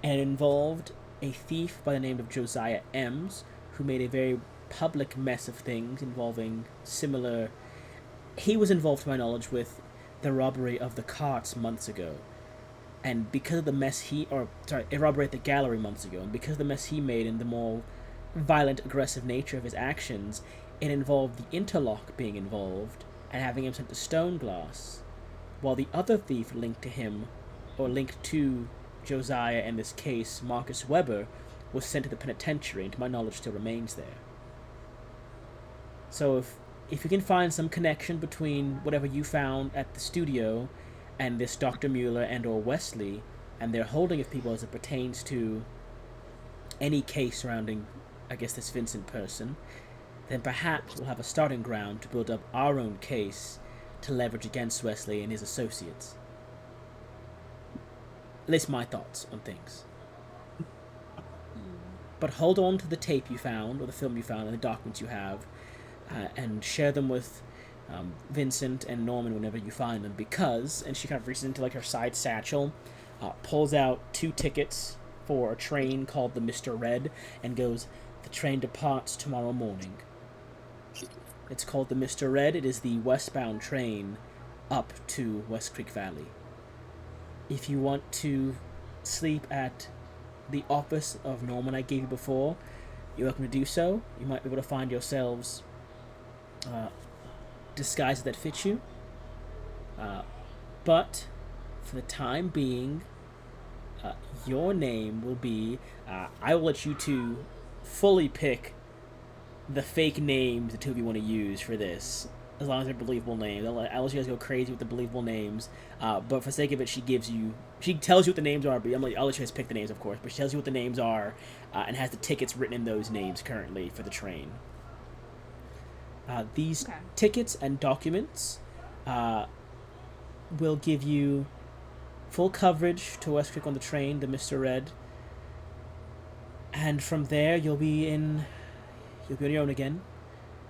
and it involved a thief by the name of Josiah Ems, who made a very public mess of things involving similar. He was involved, to my knowledge, with the robbery of the carts months ago. And because of the mess a robbery at the gallery months ago, and because of the mess he made and the more violent, aggressive nature of his actions, it involved the interlock being involved and having him sent to Stone Glass, while the other thief linked to him, or linked to Josiah and this case, Marcus Weber, was sent to the penitentiary and to my knowledge still remains there. So if you can find some connection between whatever you found at the studio and this Dr. Mueller and or Wesley and their holding of people as it pertains to any case surrounding, I guess, this Vincent person, then perhaps we'll have a starting ground to build up our own case to leverage against Wesley and his associates. At least my thoughts on things. But hold on to the tape you found, or the film you found, and the documents you have, and share them with Vincent and Norman whenever you find them, because, and she kind of reaches into like her side satchel, pulls out 2 tickets for a train called the Mr. Red, and goes, "The train departs tomorrow morning." It's called the Mr. Red. It is the westbound train up to West Creek Valley. If you want to sleep at the office of Norman I gave you before, you're welcome to do so. You might be able to find yourselves disguises that fit you. But for the time being, your name will be... I will let you two fully pick the fake names the two of you want to use for this, as long as they're believable names. I'll let you guys go crazy with the believable names, but for sake of it, she tells you what the names are, but I'll let you guys pick the names, of course, but she tells you what the names are, and has the tickets written in those names currently for the train. These tickets and documents will give you full coverage to West Creek on the train, the Mr. Red, and from there you'll be on your own again.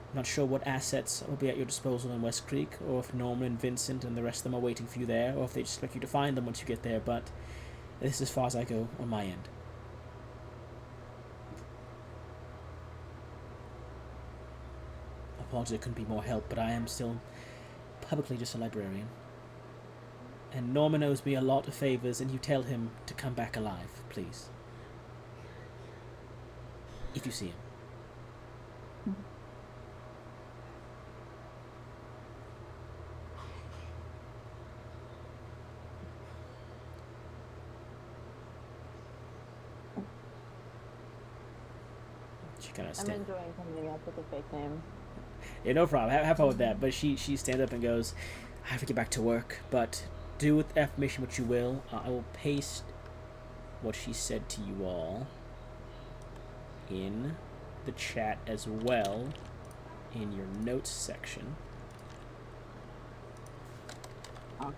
I'm not sure what assets will be at your disposal in West Creek, or if Norman and Vincent and the rest of them are waiting for you there, or if they just expect you to find them once you get there, but this is as far as I go on my end. Apologies I couldn't be more help, but I am still publicly just a librarian. And Norman owes me a lot of favors, and you tell him to come back alive, please. If you see him. She kind of I'm enjoying coming up with a fake name. Yeah, no problem. Have fun with that. But she stands up and goes, "I have to get back to work, but do with affirmation what you will. I will paste what she said to you all in the chat as well in your notes section." Awesome.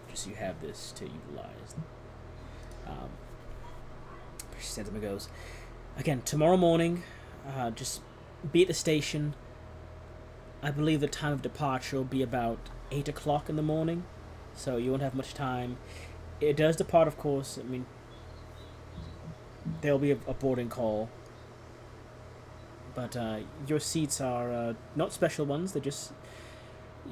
Just so you have this to utilize. She stands up and goes, "Again, tomorrow morning, just be at the station. I believe the time of departure will be about 8 o'clock in the morning, so you won't have much time. It does depart, of course. I mean, there'll be a boarding call, but your seats are not special ones. They're just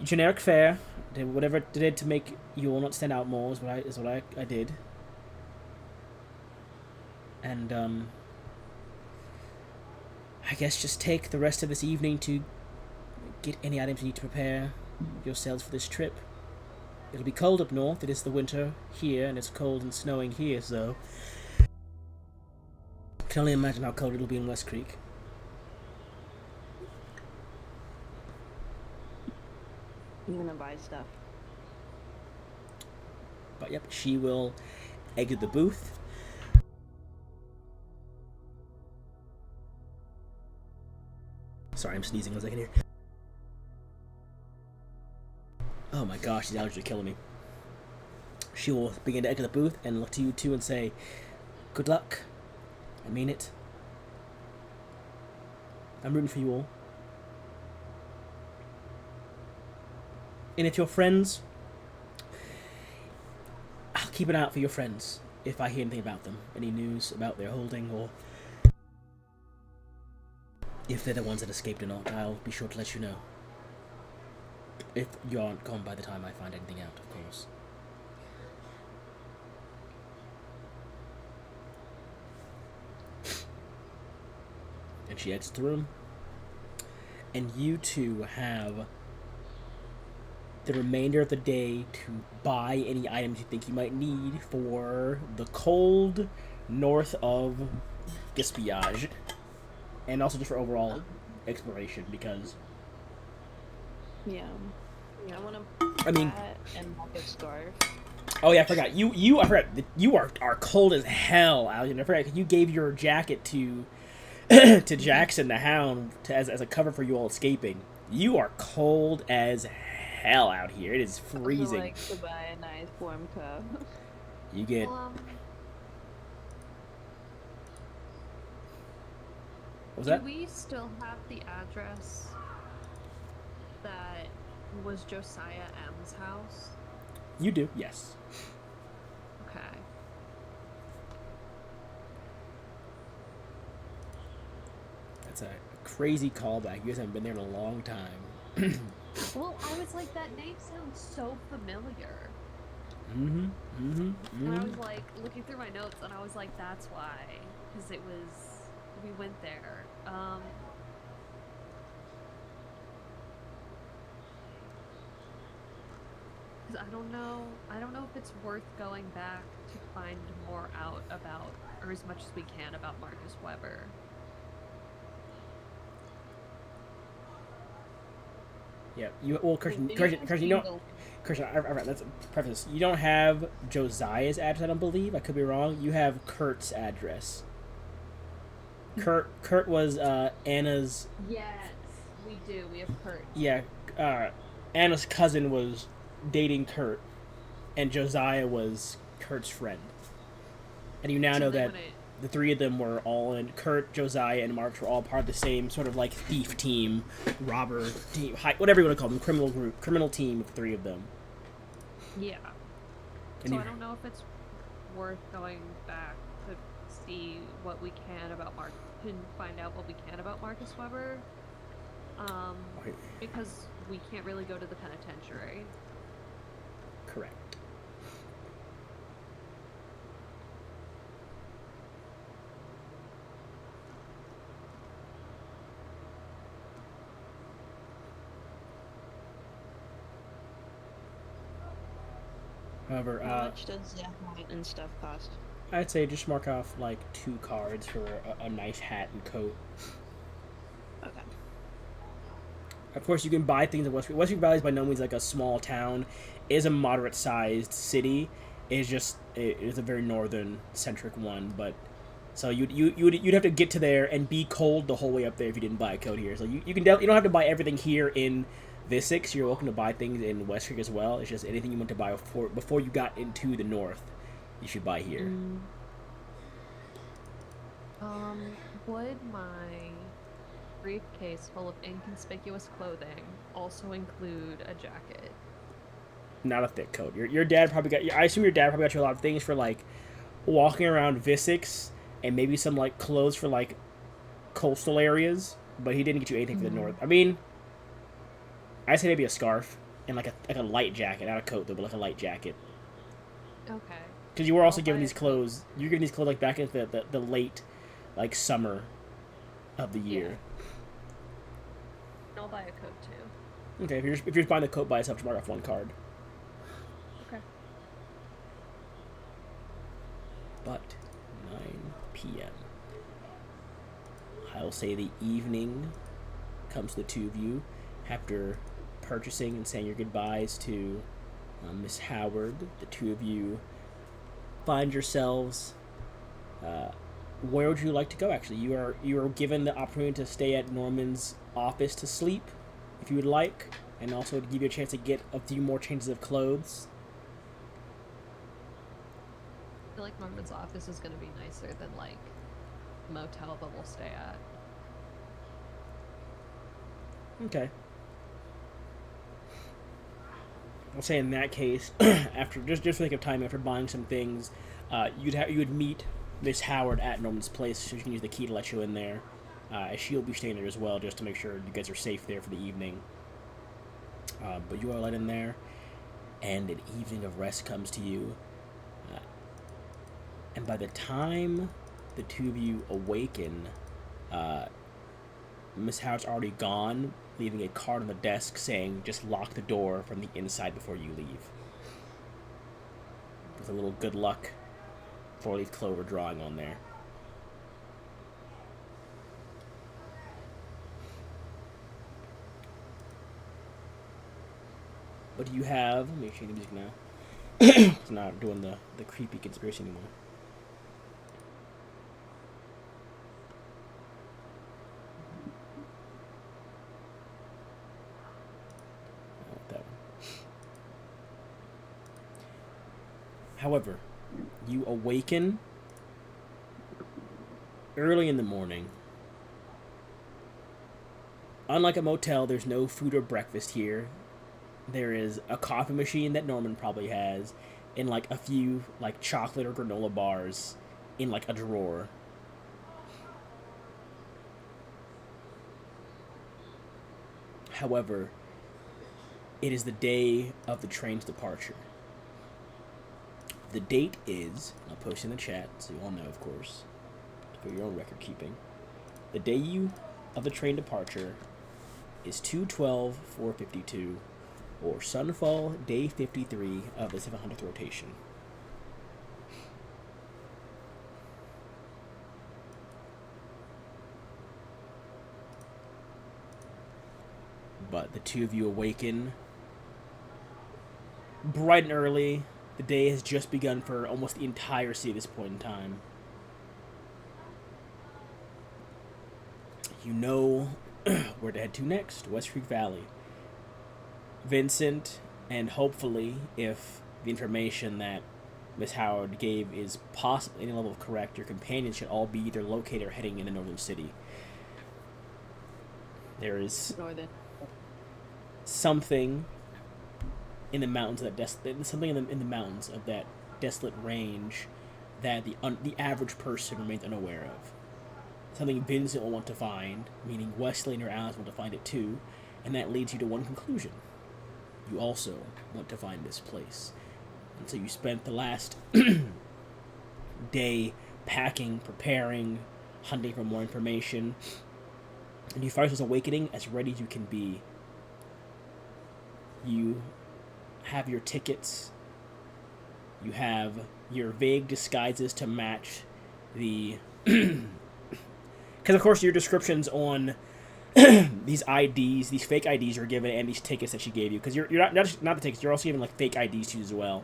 generic fare. Whatever it did to make you all not stand out more is what I did. And I guess just take the rest of this evening to get any items you need to prepare yourselves for this trip. It'll be cold up north. It is the winter here, and it's cold and snowing here, so I can only imagine how cold it'll be in West Creek. I'm gonna buy stuff. But yep, she will exit the booth. Sorry, I'm sneezing 1 second here. Oh my gosh, these allergies are killing me. She will begin to exit the booth and look to you two and say, "Good luck. I mean it. I'm rooting for you all." And if your friends, I'll keep an eye out for your friends if I hear anything about them, any news about their holding, or if they're the ones that escaped or not. I'll be sure to let you know. If you aren't gone by the time I find anything out, of course. And she exits the room. And you two have the remainder of the day to buy any items you think you might need for the cold north of Gaspillage. And also just for overall exploration, because... Yeah. I want I to mean... and like a scarf. Oh yeah, I forgot. I forgot that you are cold as hell, Alien. I forgot, 'cause you gave your jacket to to Jackson the Hound as a cover for you all escaping. You are cold as hell out here. It is freezing. I like to buy a nice warm cup. You get... Well, What was do that? we still have the address that was Josiah M's house? You do, yes. Okay. That's a crazy callback. You guys haven't been there in a long time. Well, I was like, that name sounds so familiar. And And I was like, looking through my notes, and I was like, that's why. Because it was, we went there. Because I don't know if it's worth going back to find more out about, or as much as we can about Marcus Weber. yeah, Christian, you don't... Christian, let's preface this. You don't have Josiah's address, I don't believe. I could be wrong. You have Kurt's address. Kurt was Anna's... Yes, we do. We have Kurt. Yeah, Anna's cousin was dating Kurt, and Josiah was Kurt's friend. And you now know that the three of them were all in... Kurt, Josiah, and Marks were all part of the same sort of like thief team, robber team, whatever you want to call them, criminal team of the three of them. Yeah. And so I don't know if it's worth going back to see what we can about and find out what we can about Marcus Weber. Because we can't really go to the penitentiary. Correct. However, How much does the hat and stuff cost? I'd say just mark off like 2 cards for a nice hat and coat. Okay. Of course, you can buy things in Westwick. Westwick Valley is by no means like a small town. It is a moderate-sized city. It's a very northern-centric one, but so you'd have to get to there and be cold the whole way up there if you didn't buy a coat here. So you don't have to buy everything here in Visix. You're welcome to buy things in Westwick as well. It's just anything you want to buy before you got into the north, you should buy here. Would my briefcase full of inconspicuous clothing also include a jacket? Not a thick coat. Your dad probably got... I assume your dad probably got you a lot of things for like walking around Visix, and maybe some like clothes for like coastal areas, but he didn't get you anything for the north. I mean, I'd say maybe a scarf and like a light jacket, not a coat though, but like a light jacket. Okay. Because you were also given these clothes. You're given these clothes like back into the late, like summer, of the year. Yeah. I'll buy a coat too. Okay, if you're just buying the coat by itself, just mark off 1 card. Okay. But 9 p.m. I'll say the evening comes to the two of you after purchasing and saying your goodbyes to Miss Howard. The two of you find yourselves. Where would you like to go? Actually, you are given the opportunity to stay at Norman's office to sleep, if you would like, and also to give you a chance to get a few more changes of clothes. I feel like Norman's office is going to be nicer than like the motel that we'll stay at. Okay. I'll say in that case, after just for the sake of time, after buying some things, you would meet Miss Howard at Norman's place, so she can use the key to let you in there. As she'll be staying there as well, just to make sure you guys are safe there for the evening. But you are let in there, and an evening of rest comes to you. And by the time the two of you awaken, Miss Howard's already gone, leaving a card on the desk saying, "Just lock the door from the inside before you leave." With a little good luck 4-leaf clover drawing on there. What do you have? Let me change the music now. It's not doing the creepy conspiracy anymore. I want that one. However, you awaken early in the morning. Unlike a motel, there's no food or breakfast here. There is a coffee machine that Norman probably has, and like a few like chocolate or granola bars in like a drawer. However, it is the day of the train's departure. The date is, I'll post in the chat so you all know, of course, for your own record keeping. The day of the train departure is 2/12/452, or Sunfall Day 53 of the 700th rotation. But the two of you awaken bright and early. The day has just begun for almost the entire city at this point in time. You know where to head to next, West Creek Valley. Vincent, and hopefully, if the information that Miss Howard gave is possibly any level of correct, your companions should all be either located or heading in the northern city. There is something in the mountains of that something in the mountains of that desolate range that the average person remains unaware of. Something Vincent will want to find, meaning Wesley and her allies want to find it too, and that leads you to one conclusion. You also want to find this place. And so you spent the last day packing, preparing, hunting for more information, and you find yourself awakening as ready as you can be. You have your tickets. You have your vague disguises to match the... Because, of course, your descriptions on these IDs, these fake IDs you're given, and these tickets that she gave you, because you're not the tickets, you're also given like fake IDs to use as well.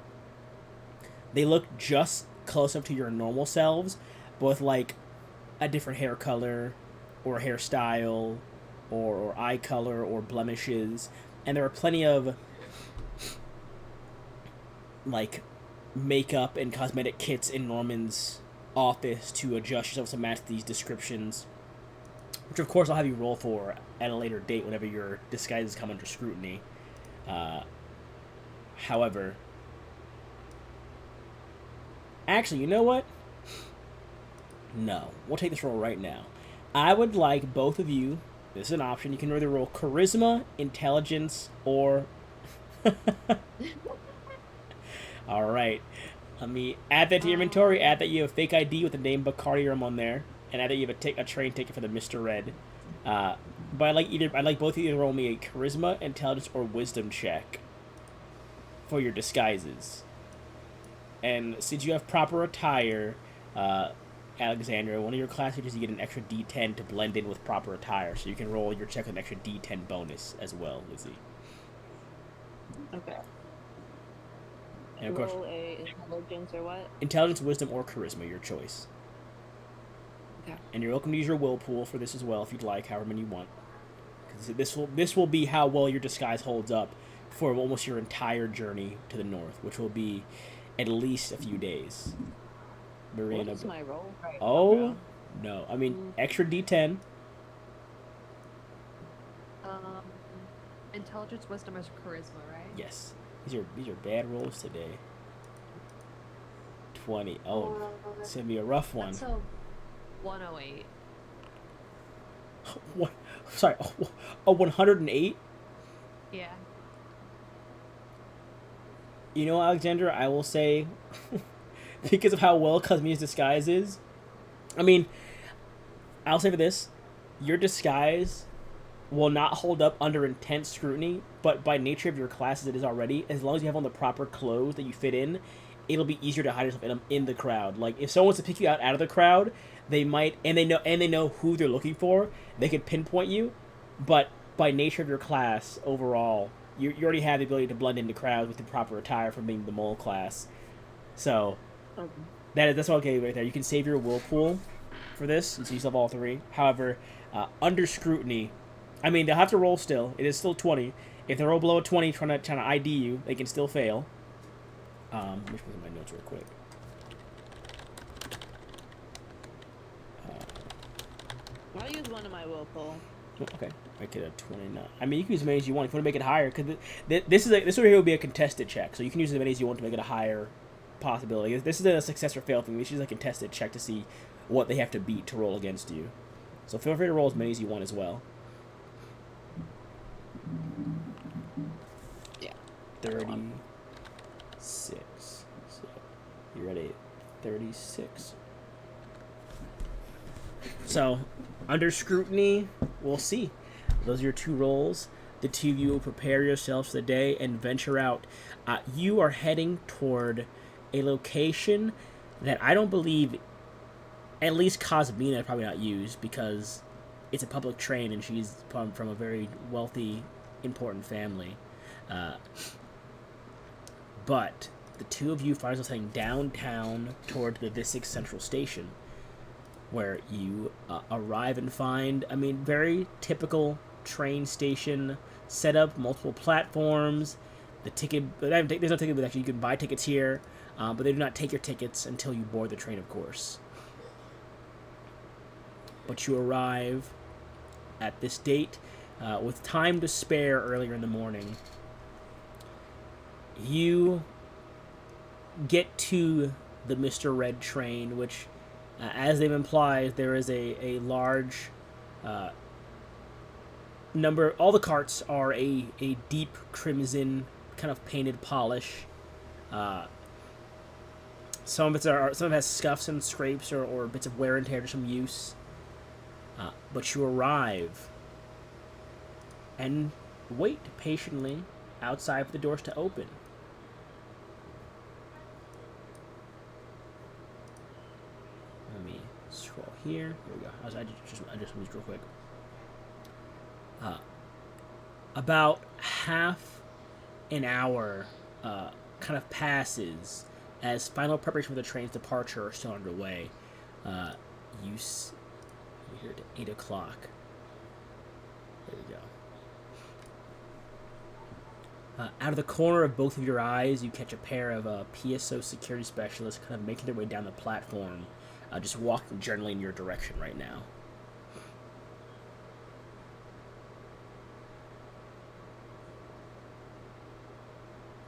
They look just close up to your normal selves, but with like a different hair color, or hairstyle, or eye color, or blemishes, and there are plenty of like makeup and cosmetic kits in Norman's office to adjust yourself to match these descriptions, which of course I'll have you roll for at a later date whenever your disguises come under scrutiny. However, actually, you know what? No, we'll take this roll right now. I would like both of you, this is an option, you can either roll charisma, intelligence, or... Alright. Let me add that to your inventory, add that you have a fake ID with the name Bacardium on there, and add that you have a train ticket for the Mr. Red. But I'd like both of you to roll me a charisma, intelligence, or wisdom check for your disguises. And since you have proper attire, Alexandra, one of your class features, you get an extra D10 to blend in with proper attire, so you can roll your check with an extra D10 bonus as well, Lizzie. Okay. And of course, roll a intelligence or what? Intelligence, wisdom, or charisma, your choice. Okay. And you're welcome to use your will pool for this as well if you'd like, however many you want. Because this will be how well your disguise holds up for almost your entire journey to the north, which will be at least a few days. What is my roll? Right, oh, no. I mean, extra D10. Intelligence, wisdom, or charisma, right? Yes. These are bad rolls today. 20. Oh, it's gonna be a rough one. That's a 108. What? Sorry, a 108. Yeah. You know, Alexander, I will say, because of how well Cosmina's disguise is. I mean, I'll say for this, your disguise will not hold up under intense scrutiny, but by nature of your class as it is already, as long as you have on the proper clothes that you fit in, it'll be easier to hide yourself in the crowd. Like if someone wants to pick you out of the crowd, they might, and they know who they're looking for. They can pinpoint you, but by nature of your class overall, you already have the ability to blend into crowds with the proper attire from being the mole class. So Okay. that's okay right there. You can save your will pool for this, so you still have all three. However, under scrutiny, I mean they'll have to roll still. It is still 20. If they roll below a 20, trying to ID you, they can still fail. Let me just look at my notes real quick. I'll use one of my will pull. Okay, make it a 29. I mean, you can use as many as you want if you want to make it higher, because this over here will be a contested check, so you can use as many as you want to make it a higher possibility. This is a success or fail thing. This is a contested check to see what they have to beat to roll against you. So feel free to roll as many as you want as well. Yeah. 36. So you're at a 36. So, under scrutiny, we'll see. Those are your two rolls. The two of you will prepare yourselves for the day and venture out. You are heading toward a location that I don't believe, at least Cosmina probably not used, because it's a public train and she's from a very wealthy, important family. But the two of you find yourselves heading downtown toward the Visix Central Station, where you arrive and find, I mean, very typical train station setup, multiple platforms. The ticket, there's no ticket, but actually you can buy tickets here, but they do not take your tickets until you board the train, of course. But you arrive at this date with time to spare earlier in the morning. You get to the Mr. Red train, which, as they've implied, there is a large number. All the carts are a deep crimson kind of painted polish. Some of it has scuffs and scrapes or bits of wear and tear to some use. But you arrive and wait patiently outside for the doors to open. Let me scroll here. Here we go. I just moved real quick. About half an hour kind of passes as final preparation for the train's departure are still underway. You're here at 8 o'clock. There we go. Out of the corner of both of your eyes, you catch a pair of PSO security specialists kind of making their way down the platform, just walking generally in your direction right now.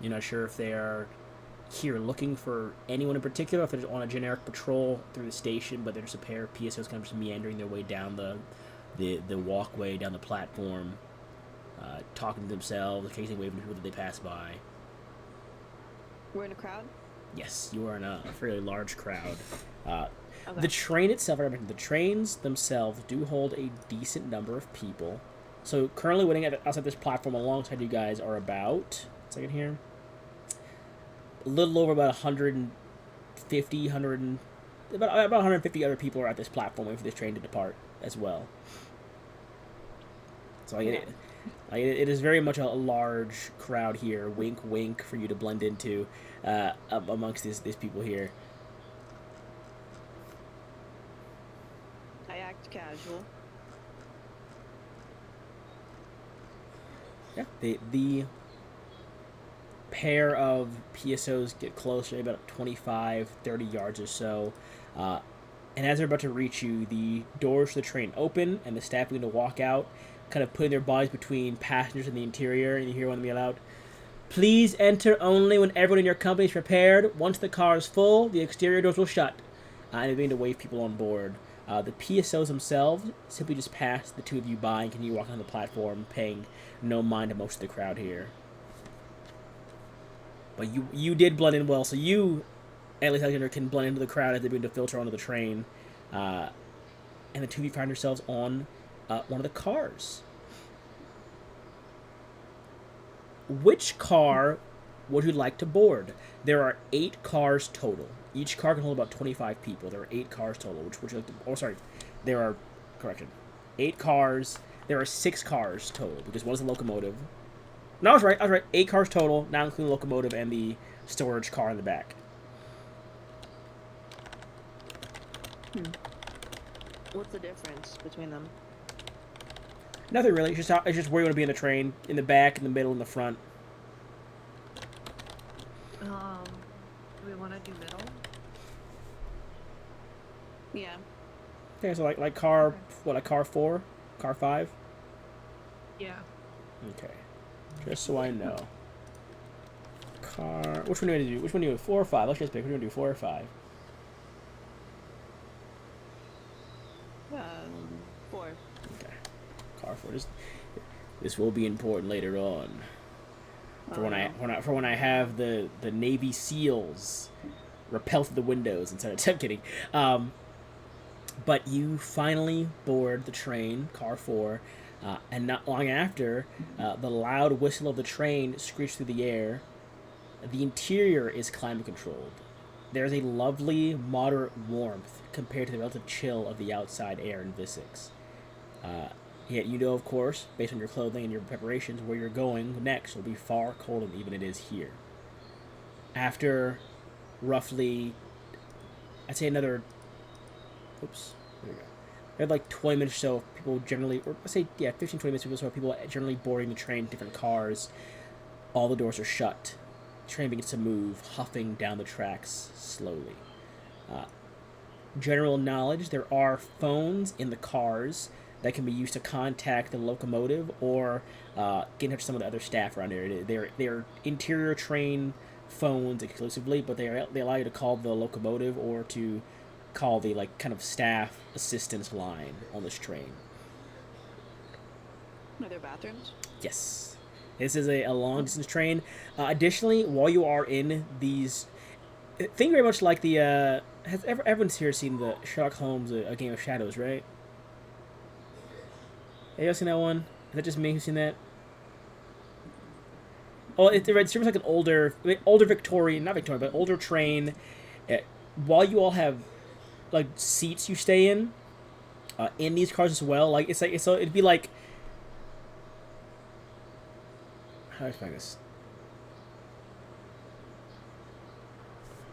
You're not sure if they are here looking for anyone in particular, if they're just on a generic patrol through the station, but they're just a pair of PSOs kind of just meandering their way down the walkway, down the platform, talking to themselves, occasionally waving to people that they pass by. We're in a crowd? Yes, you are in a fairly large crowd. Okay. The train itself, the trains themselves do hold a decent number of people. So currently waiting outside this platform alongside you guys are about, a second here, a little over about 150, about 150 other people are at this platform waiting for this train to depart as well. So it is very much a large crowd here. Wink, wink, for you to blend into amongst these people here. I act casual. Yeah, the pair of PSOs get closer, about 25, 30 yards or so. And as they're about to reach you, the doors to the train open, and the staff begin to walk out, kind of putting their bodies between passengers and the interior, and you hear one of them yell out, Please enter only when everyone in your company is prepared. Once the car is full, the exterior doors will shut. And begin to wave people on board. The PSOs themselves simply just pass the two of you by and continue walking on the platform, paying no mind to most of the crowd here. But you did blend in well, so you, at least Alexander, can blend into the crowd as they begin to filter onto the train. And the two of you find yourselves on one of the cars. Which car would you like to board? There are 8 cars total. Each car can hold about 25 people. There are 8 cars total. Which would you like to... Oh, sorry. There are... Correction. 8 cars. There are 6 cars total, because one is a locomotive. No, I was right. 8 cars total, not including the locomotive and the storage car in the back. What's the difference between them? Nothing really. It's just where you want to be in the train. In the back, in the middle, in the front. Do we want to do middle? Yeah. Okay, so like car... Okay. What, like car 4? Car 5? Yeah. Okay. Just so I know. Car... Which one do you want to do? Which one do you want? 4 or 5? Let's just pick. We're going to do 4 or 5. 4. Okay. Car 4. This will be important later on. For when I have the Navy SEALs rappel through the windows and start... I'm kidding. But you finally board the train, car 4, and not long after, the loud whistle of the train screeches through the air. The interior is climate controlled. There's a lovely, moderate warmth compared to the relative chill of the outside air in Visix. Yet you know, of course, based on your clothing and your preparations, where you're going next will be far colder than even it is here. After roughly, I'd say another... Oops, there we go. We had like 20 minutes or so of people generally, or let's say, 15, 20 minutes or so of people generally boarding the train in different cars. All the doors are shut. The train begins to move, huffing down the tracks slowly. General knowledge, there are phones in the cars that can be used to contact the locomotive or get in touch with some of the other staff around there. They're interior train phones exclusively, but they allow you to call the locomotive or to call the kind of staff assistance line on this train. Are there bathrooms? Yes. This is a long distance train. Additionally, while you are in these... Think very much like the... everyone's here seen the Sherlock Holmes, A Game of Shadows, right? Have you ever seen that one? Is that just me who's seen that? Oh, it seems like an older Victorian, not Victorian, but older train. While you all have seats you stay in these cars as well, so it'd be like, how do I explain this?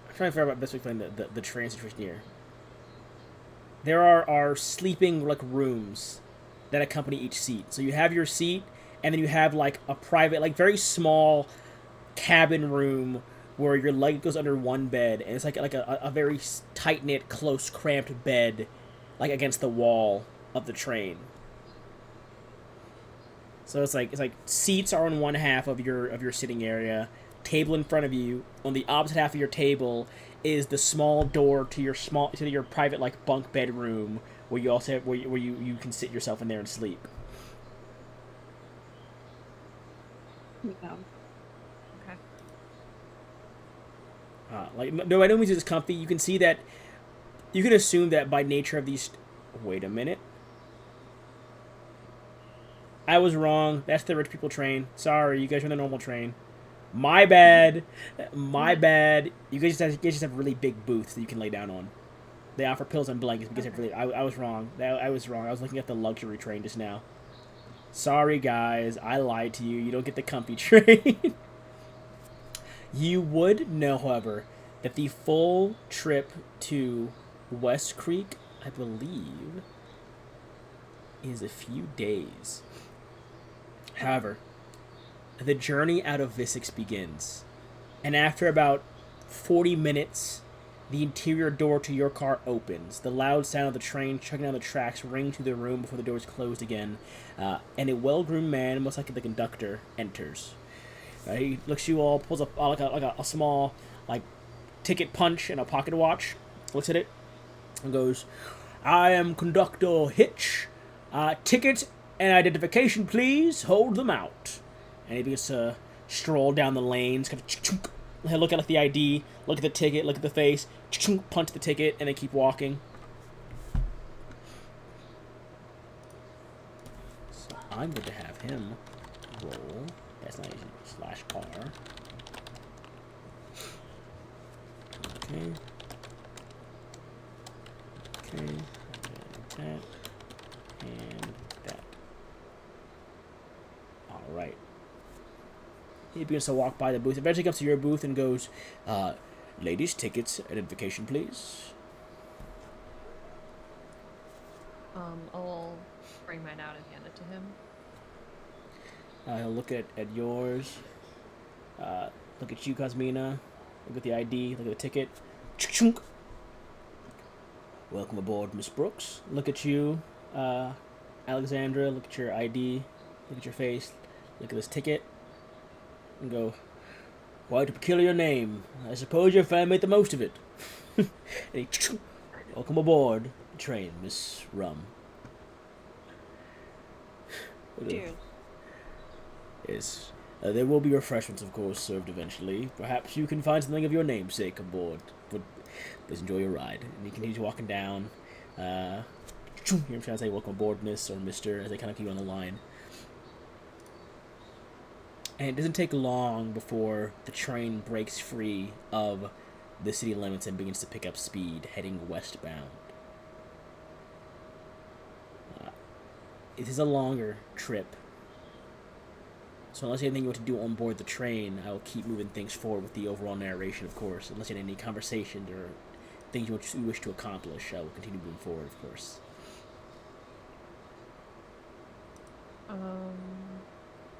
I'm trying to figure out what best to explain the train situation here. There are sleeping rooms that accompany each seat. So you have your seat, and then you have a private, very small cabin room where your leg goes under one bed, and it's like a very tight knit, close, cramped bed, against the wall of the train. So it's like seats are on one half of your sitting area, table in front of you. On the opposite half of your table is the small door to your private bunk bedroom, where you also have, where you can sit yourself in there and sleep. Yeah. Okay. No, I don't mean it's comfy. You can see that. You can assume that by nature of these. Wait a minute. I was wrong. That's the rich people train. Sorry, you guys are on the normal train. My bad. My bad. You guys just have really big booths that you can lay down on. They offer pills and blankets because I was wrong. I was wrong. I was looking at the luxury train just now. Sorry, guys. I lied to you. You don't get the comfy train. You would know, however, that the full trip to West Creek, I believe, is a few days. However, the journey out of Visix begins. And after about 40 minutes... the interior door to your car opens. The loud sound of the train chugging down the tracks rings through the room before the doors closed again. And a well-groomed man, most likely the conductor, enters. He looks at you all, pulls up a small like ticket punch and a pocket watch, looks at it, and goes, "I am Conductor Hitch. Ticket and identification, please. Hold them out." And he begins to stroll down the lanes, kind of look at like the ID, look at the ticket, look at the face, punch the ticket, and then keep walking. So I'm going to have him roll. That's not easy. /R. Okay. Okay. And that. And that. Alright. He begins to walk by the booth. Eventually comes to your booth and goes, "Ladies, tickets, identification, please." I'll bring mine out and hand it to him. He'll look at yours. Look at you, Cosmina. Look at the ID. Look at the ticket. Chunk. "Welcome aboard, Miss Brooks." Look at you, Alexandra. Look at your ID. Look at your face. Look at this ticket. And go, "Quite a peculiar name. I suppose your fan made the most of it." And he, "Welcome aboard the train, Miss Rum." Cheers. Yes. There will be refreshments, of course, served eventually. Perhaps you can find something of your namesake aboard. But please enjoy your ride. And he continues walking down. You hear him trying to say, "Welcome aboard, Miss," or "Mr," as they kind of keep you on the line. And it doesn't take long before the train breaks free of the city limits and begins to pick up speed, heading westbound. It is a longer trip. So unless you have anything you want to do on board the train, I will keep moving things forward with the overall narration, of course. Unless you have any conversations or things you wish to accomplish, I will continue moving forward, of course.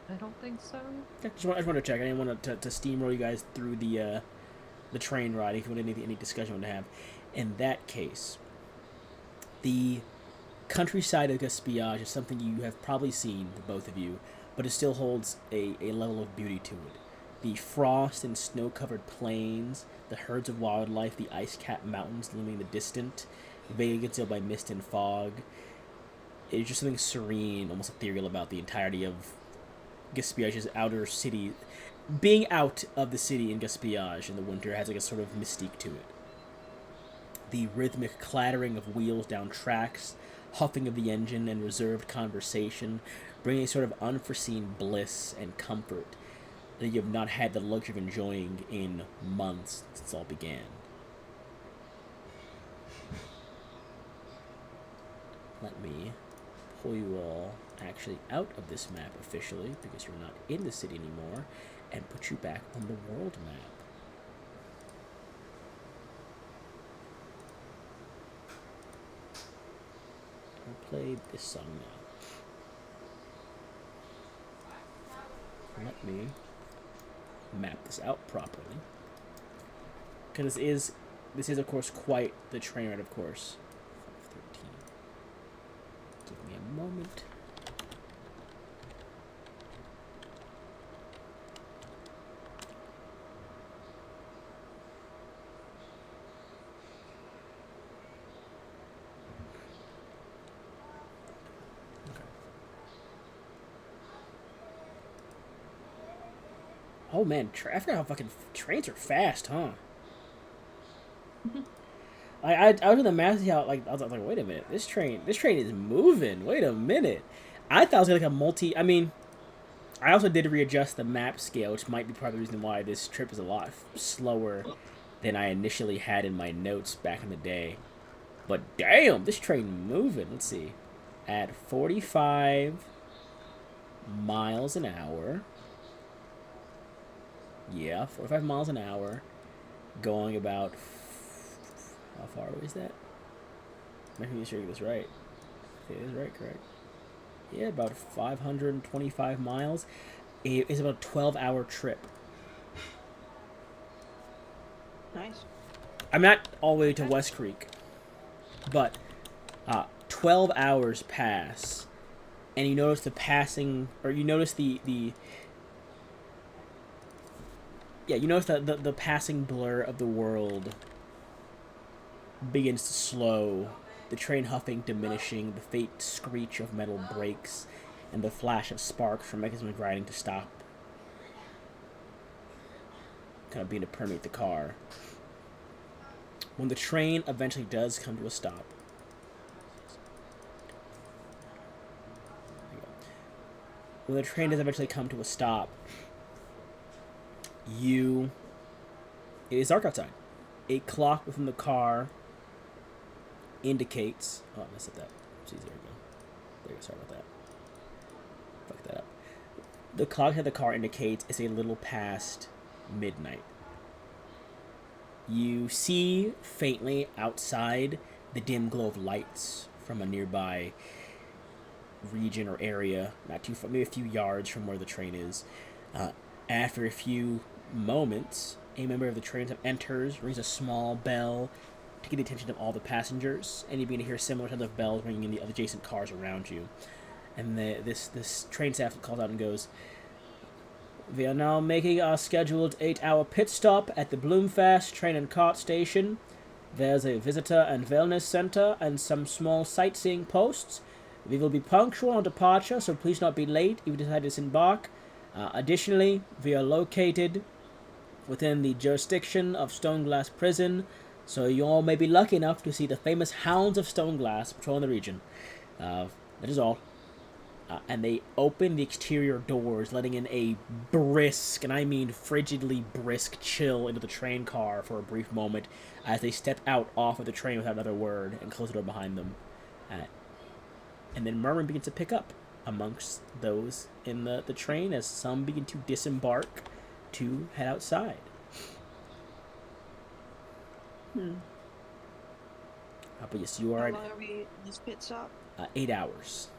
I don't think so. Yeah, I just wanted to check. I didn't want to steamroll you guys through the train ride. If you want any discussion you want to have, in that case, the countryside of Gaspillage is something you have probably seen, both of you, but it still holds a level of beauty to it. The frost and snow-covered plains, the herds of wildlife, the ice-capped mountains looming in the distant, vaguely concealed by mist and fog. It's just something serene, almost ethereal about the entirety of Gaspillage's outer city. Being out of the city in Gaspillage in the winter has like a sort of mystique to it. The rhythmic clattering of wheels down tracks, huffing of the engine, and reserved conversation bring a sort of unforeseen bliss and comfort that you have not had the luxury of enjoying in months since it all began. Let me pull you all actually out of this map officially, because you're not in the city anymore, and put you back on the world map. I'll play this song now. Let me map this out properly, because this is of course quite the train ride, of course. 513. Give me a moment. Oh man, I forgot how fucking trains are fast, huh? I was in the math, how like I was like, wait a minute, this train is moving. Wait a minute, I thought it was like a multi. I mean, I also did readjust the map scale, which might be part of the reason why this trip is a lot slower than I initially had in my notes back in the day. But damn, this train moving. Let's see, at 45 miles an hour. Yeah, 45 miles an hour, going about, how far is that? I'm making sure I get this right. It is right, correct? Yeah, about 525 miles. It's about a 12-hour trip. Nice. I'm not all the way to West Creek, but 12 hours pass, and you notice the passing, or you notice the Yeah, you notice that the passing blur of the world begins to slow, the train huffing diminishing, the faint screech of metal brakes, and the flash of sparks from mechanism grinding to stop, kind of beginning to permeate the car. When the train eventually does come to a stop, when the train does eventually come to a stop, it is dark outside. A clock within the car indicates. Oh, I messed up that. Jeez, there we go. There you go. Sorry about that. Fuck that up. The clock at the car indicates it's a little past midnight. You see faintly outside the dim glow of lights from a nearby region or area, not too far, maybe a few yards from where the train is. After a few moments, a member of the train enters, rings a small bell to get the attention of all the passengers, and you begin to hear similar kinds of bells ringing in the adjacent cars around you. And this train staff calls out and goes, "We are now making our scheduled 8-hour pit stop at the Bloomfast train and cart station. There's a visitor and wellness center and some small sightseeing posts. We will be punctual on departure, so please not be late if you decide to disembark. Additionally, we are located within the jurisdiction of Stoneglass Prison, so you all may be lucky enough to see the famous Hounds of Stoneglass patrolling the region. That is all." And they open the exterior doors, letting in a brisk, and I mean frigidly brisk, chill into the train car for a brief moment as they step out off of the train without another word and close the door behind them. And then murmuring begins to pick up amongst those in the train as some begin to disembark to head outside. But yes, you are How long are we in this pit stop? 8 hours.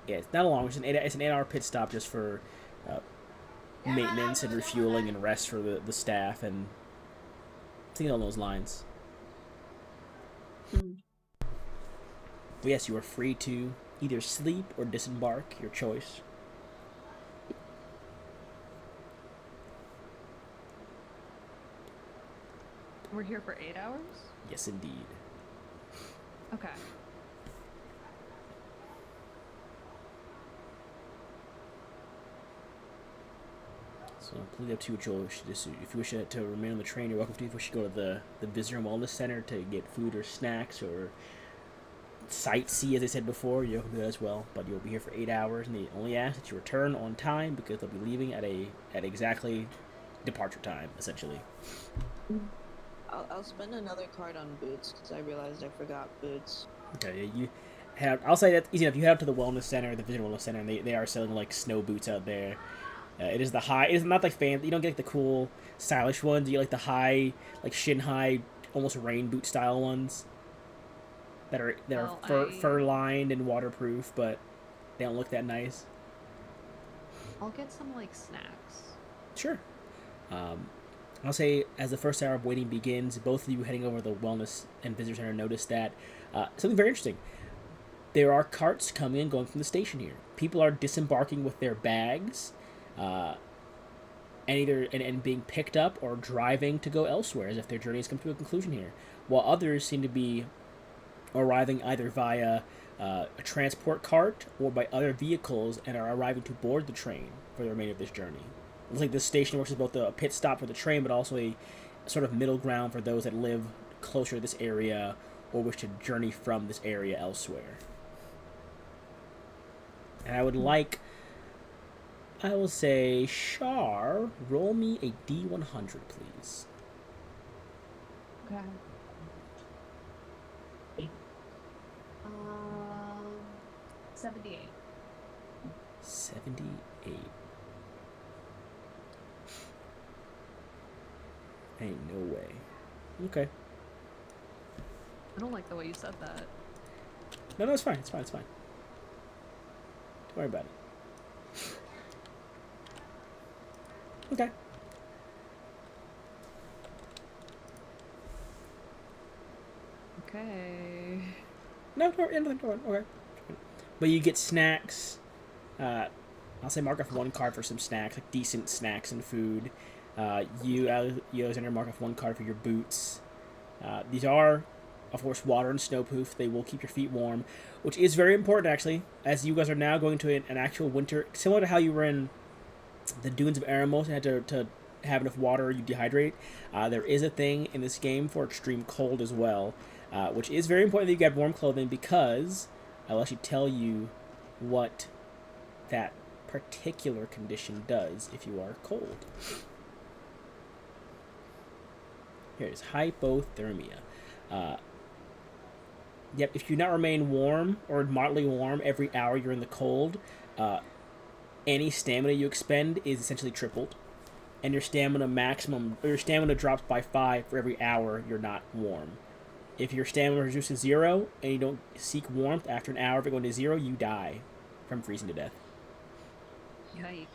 It's not long. It's an 8-hour pit stop just for maintenance and refueling and rest for the staff and things along those lines. But yes, you are free to either sleep or disembark, your choice. We're here for 8 hours? Yes, indeed. Okay. So completely up to you what you wish to do. If you wish to remain on the train, you're welcome to. If you wish to go to the Visitor and Wellness Center to get food or snacks or sightsee, as I said before, you're welcome to that as well. But you'll be here for 8 hours, and they only ask that you return on time because they'll be leaving at exactly departure time, essentially. I'll spend another card on boots because I realized I forgot boots. Okay, you have. I'll say that easy enough. You head up to the Wellness Center, the Visitor Wellness Center, and they are selling like snow boots out there. It is the high. It's not like fan. You don't get like the cool, stylish ones. You get like the high, like shin high, almost rain boot style ones. That are fur lined and waterproof, but they don't look that nice. I'll get some like snacks. Sure. I'll say as the first hour of waiting begins, both of you heading over to the Wellness and Visitor Center notice that something very interesting. There are carts coming and going from the station here. People are disembarking with their bags. And being picked up or driving to go elsewhere as if their journey has come to a conclusion here, while others seem to be arriving either via a transport cart or by other vehicles and are arriving to board the train for the remainder of this journey. It looks like this station works as both a pit stop for the train, but also a sort of middle ground for those that live closer to this area or wish to journey from this area elsewhere. And I will say, Shar, roll me a D100, please. Okay. 78. 78. Ain't no way. Okay. I don't like the way you said that. No, it's fine. It's fine. Don't worry about it. Okay. Okay. No, don't worry. Okay. But you get snacks, I'll say mark off 1 card for some snacks, like decent snacks and food. You Alexander, mark off 1 card for your boots. These are, of course, water and snowproof. They will keep your feet warm, which is very important, actually, as you guys are now going to an actual winter, similar to how you were in the dunes of Eremos and had to have enough water, you dehydrate. There is a thing in this game for extreme cold as well, which is very important that you get warm clothing, because I'll actually tell you what that particular condition does if you are cold. Here it is, hypothermia. Yep, if you do not remain warm or moderately warm every hour you're in the cold, any stamina you expend is essentially tripled, and your stamina drops by 5 for every hour you're not warm. If your stamina reduces to 0 and you don't seek warmth after an hour of it going to 0, you die from freezing to death. Yikes.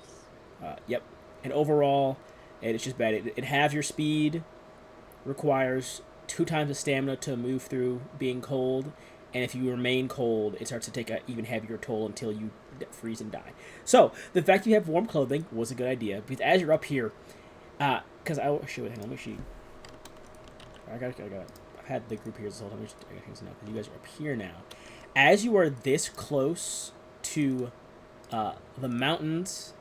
Yep. And overall, it's just bad. It halves your speed, requires 2 times the stamina to move through being cold, and if you remain cold, it starts to take an even heavier toll until you freeze and die. So, the fact you have warm clothing was a good idea, because as you're up here, because I will show it, hang on, let me see. I've had the group here this whole time, I got things now, because you guys are up here now. As you are this close to the mountains,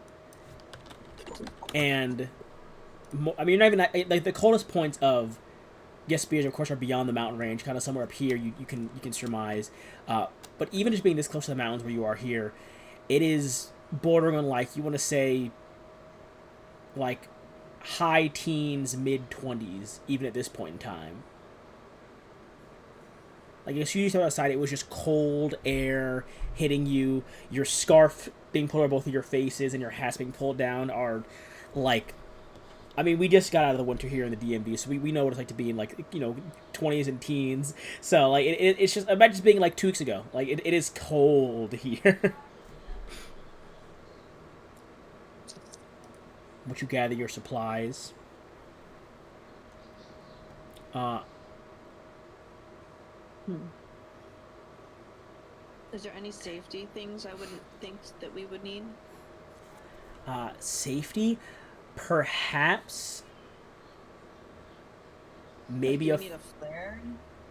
and I mean, you're not even like the coldest points of Spears, of course, are beyond the mountain range, kind of somewhere up here. You can surmise, but even just being this close to the mountains where you are here, it is bordering on, like, you want to say, like, high teens, mid 20s, even at this point in time. Like, as soon as you step outside, it was just cold air hitting you. Your scarf being pulled over both of your faces and your hats being pulled down are, like... I mean, we just got out of the winter here in the DMV, so we know what it's like to be in, like, 20s and teens. So, like, it's just... Imagine just being, like, 2 weeks ago. Like, it is cold here. Once you gather your supplies... Is there any safety things I wouldn't think that we would need? Safety? Perhaps... Maybe Do you need a flare?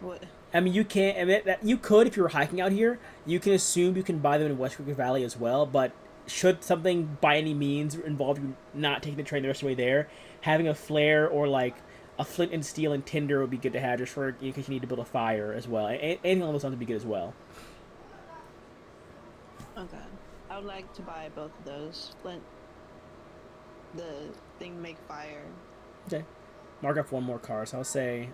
What? I mean, you can't... I mean, you could if you were hiking out here. You can assume you can buy them in West Creek Valley as well, but should something by any means involve you not taking the train the rest of the way there, having a flare or, like, a flint and steel and tinder would be good to have, just for in case you need to build a fire as well. Anything along those lines would be good as well. Okay. I would like to buy both of those. Flint, the thing make fire. Okay. Mark off 1 more car, so I'll say...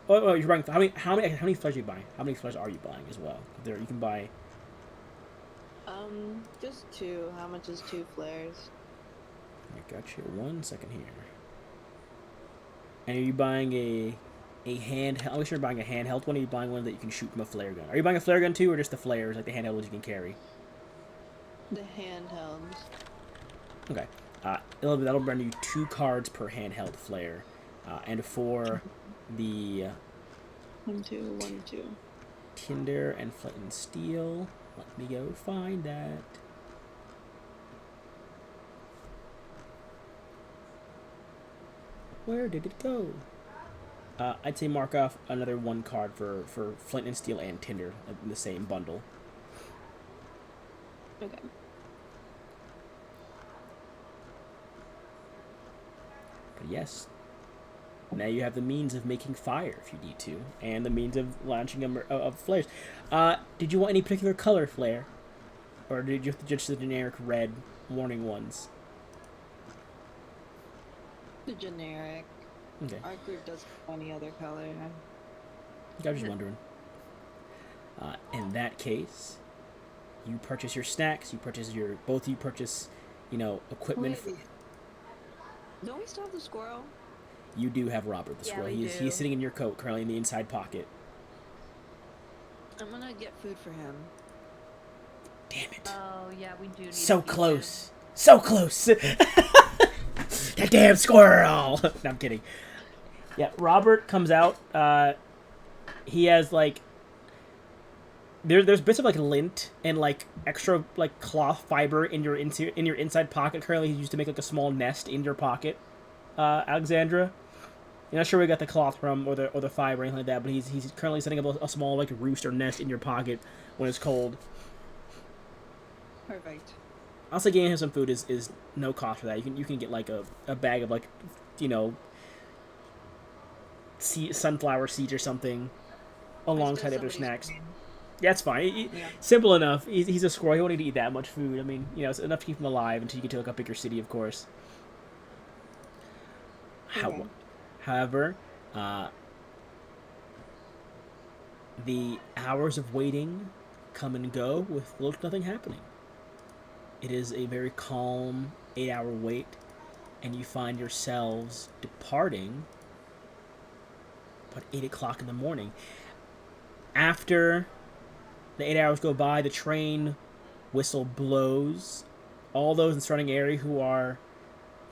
you're buying... How many flares are you buying? How many flares are you buying as well? There, you can buy... Just 2. How much is 2 flares? I got you. 1 second here. And are you buying a handheld? I'm sure you're buying a handheld one. Or are you buying one that you can shoot from a flare gun? Are you buying a flare gun too, or just the flares, like the handheld ones you can carry? The handhelds. Okay. That'll run you 2 cards per handheld flare, and for the 1, 2, 1, 2. tinder and flint and steel, let me go find that. Where did it go? I'd say mark off another 1 card for flint and steel and tinder in the same bundle. Okay. But yes, now you have the means of making fire if you need to, and the means of launching of flares. Did you want any particular color flare, or did you just the generic red warning ones? The generic. Okay. Our group doesn't have any other color. I was just wondering. In that case, you purchase your snacks. You purchase both. You purchase, equipment. Wait. Don't we still have the squirrel? You do have Robert the squirrel. He's sitting in your coat currently in the inside pocket. I'm gonna get food for him. Damn it! Oh yeah, we do. Need So close. So close. That damn squirrel! No, I'm kidding. Yeah, Robert comes out. He has, like, there's bits of like lint and like extra like cloth fiber in your inside pocket. Currently, he's used to make like a small nest in your pocket, Alexandra. You're not sure where he got the cloth from or the fiber or anything like that, but he's currently setting up a small like roost or nest in your pocket when it's cold. Perfect. Also, getting him some food is no cost for that. You can get like a bag of like, you know, sunflower seeds or something alongside other snacks. Yeah, it's fine. Yeah. Simple enough. He's a squirrel. He won't need to eat that much food. I mean, you know, it's enough to keep him alive until you get to like a bigger city, of course. Okay. However, the hours of waiting come and go with little to nothing happening. It is a very calm 8-hour wait, and you find yourselves departing about 8 o'clock in the morning. After the 8 hours go by, the train whistle blows. All those in the surrounding area who are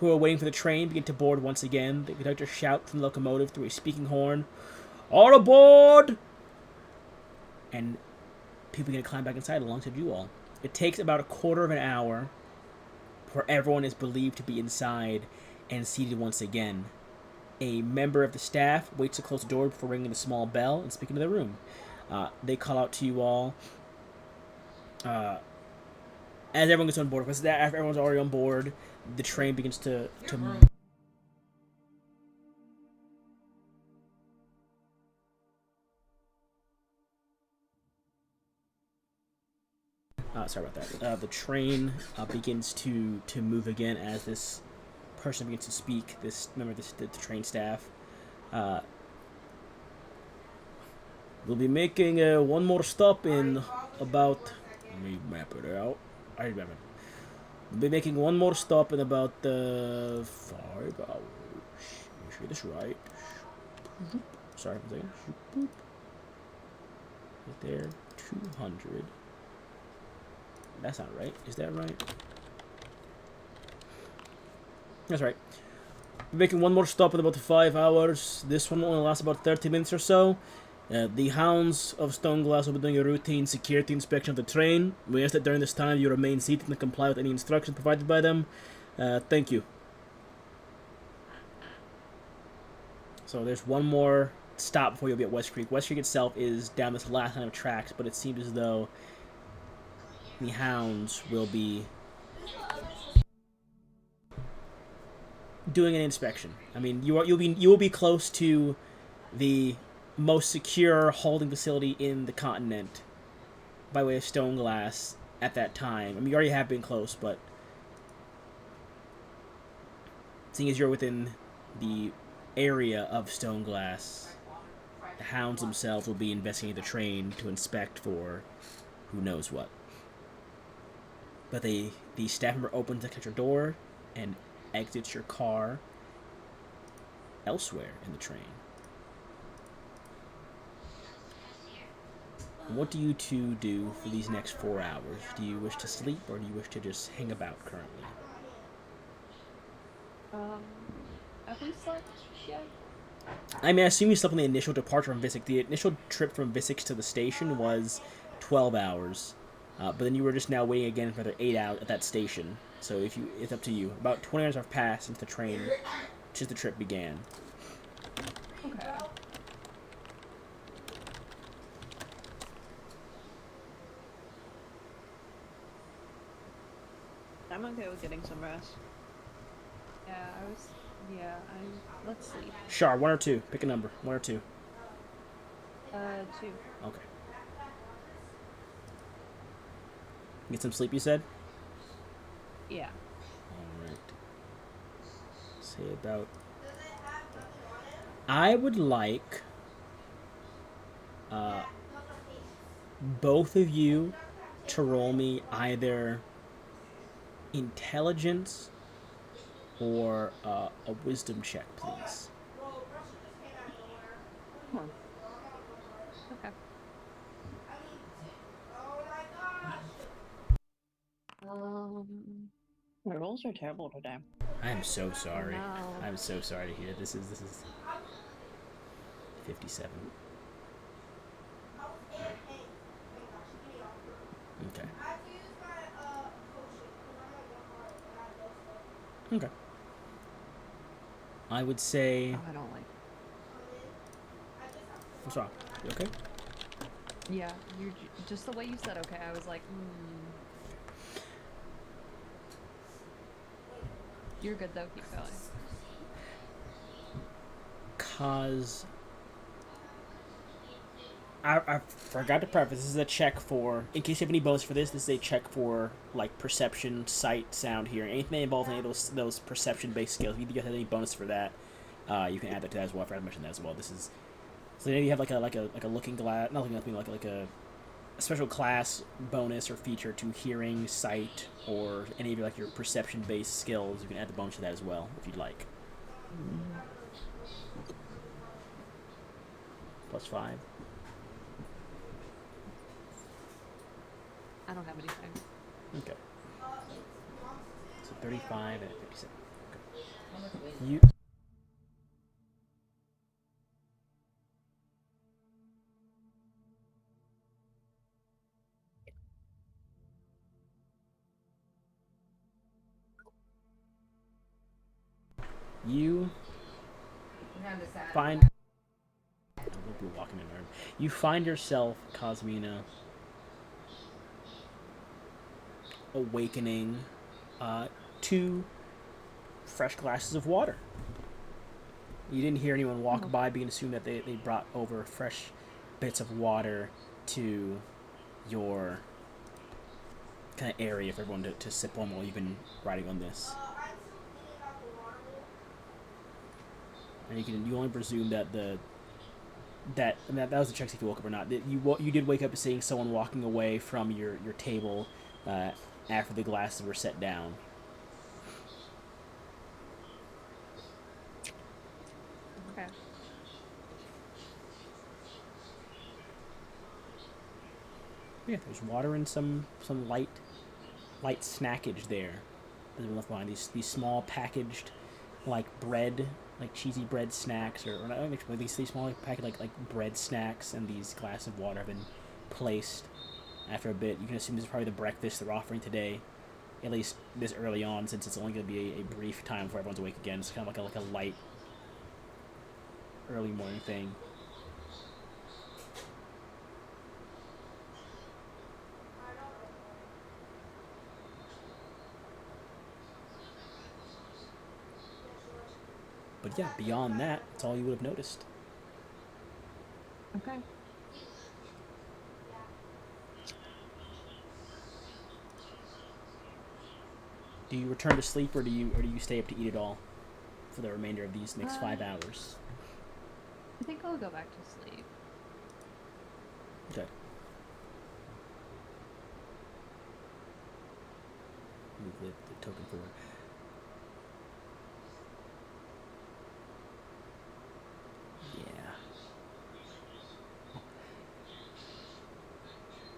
waiting for the train begin to board once again. The conductor shouts from the locomotive through a speaking horn, "All aboard!" And people begin to climb back inside alongside you all. It takes about a quarter of an hour before everyone is believed to be inside and seated once again. A member of the staff waits to close the door before ringing the small bell and speaking to the room. They call out to you all as everyone gets on board. Because after everyone's already on board, the train begins to sorry about that. The train begins to move again as this person begins to speak. This member of the train staff. We'll be making one more stop in about. Let me map it out. I remember. We'll be making one more stop in about 5 hours. Make sure this right. Sorry, 1 second. Right there, 200. That's not right. Is that right? That's right. We're making one more stop in about 5 hours. This one only lasts about 30 minutes or so. The Hounds of Stoneglass will be doing a routine security inspection of the train. We ask that during this time you remain seated and comply with any instructions provided by them. Thank you. So there's one more stop before you'll be at West Creek. West Creek itself is down this last line of tracks, but it seems as though the Hounds will be doing an inspection. I mean, you will be close to the most secure holding facility in the continent by way of Stoneglass at that time. I mean, you already have been close, but seeing as you're within the area of Stoneglass, the Hounds themselves will be investigating the train to inspect for who knows what. But the staff member opens the catcher door and exits your car elsewhere in the train. What do you two do for these next 4 hours? Do you wish to sleep or do you wish to just hang about currently? Have we slept yet? I mean, I assume you slept on the initial departure from Visix. The initial trip from Visix to the station was 12 hours. But then you were just now waiting again for another 8 hours at that station. So it's up to you. About 20 hours have passed since the trip began. Okay. I'm okay with getting some rest. Let's sleep. Shar, 1 or 2. Pick a number. 1 or 2. 2. Okay. Get some sleep, you said? Yeah. Alright. Say about... I would like... both of you to roll me either intelligence or a wisdom check, please. Okay. My rolls are terrible today. I am so sorry. Oh, no. I'm so sorry to hear. This is 57. Okay. Okay. I would say. Oh, I don't like. What's wrong? You okay? Yeah, you're just the way you said okay. I was like, You're good though. Keep going. Cause I forgot to preface. This is a check for, in case you have any bonus for this. This is a check for like perception, sight, sound, hearing. Anything involved in any of those perception based skills. If you guys have any bonus for that, you can add that to that as well. I forgot to mention that as well. This is so maybe you have like a looking glass, not looking glass, like a special class bonus or feature to hearing, sight, or any of your like your perception based skills. You can add the bonus to that as well if you'd like. +5. I don't have anything. Okay. So 35 and 57. Okay. You find. I hope you're walking in there. You find yourself, Cosmina, awakening 2 fresh glasses of water. You didn't hear anyone walk by, being assumed that they brought over fresh bits of water to your kind of area for everyone to sip on while you've been riding on this. And you only presume that that was the check if you woke up or not. You did wake up seeing someone walking away from your table after the glasses were set down. Okay. Yeah, there's water and some light snackage there that's been left behind. These small packaged like bread, like cheesy bread snacks, or not actually, these small like, packaged like bread snacks, and these glasses of water have been placed. After a bit, you can assume this is probably the breakfast they're offering today, at least this early on, since it's only going to be a brief time before everyone's awake again. It's kind of like a light early morning thing. But yeah, beyond that, that's all you would have noticed. Okay. Do you return to sleep, or do you stay up to eat it all for the remainder of these next 5 hours? I think I'll go back to sleep. Okay. Move the token forward. Yeah.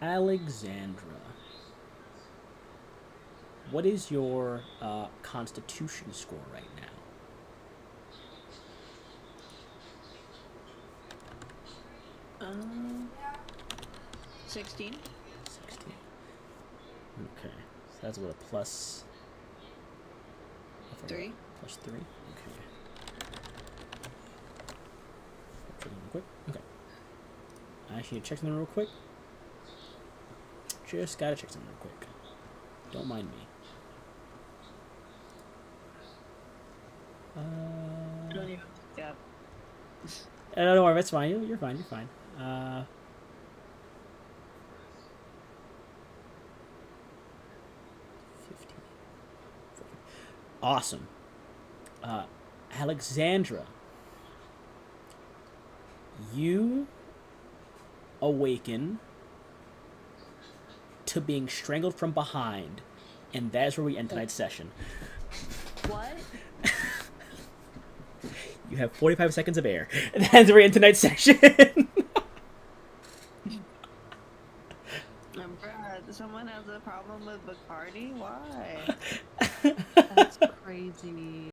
Alexandra. What is your constitution score right now? 16. 16. Okay. So that's what, a plus... Three. Plus 3? Okay. Check them real quick. Okay. I actually need to check something real quick. Just gotta check something real quick. Don't mind me. I don't even. Yeah. Don't worry, that's fine. You're fine. You're fine. 15. Awesome. Alexandra, you awaken to being strangled from behind, and that is where we end tonight's session. What? You have 45 seconds of air, and that's where we end tonight's session. Bruh, someone has a problem with Bacardi? Why? That's crazy.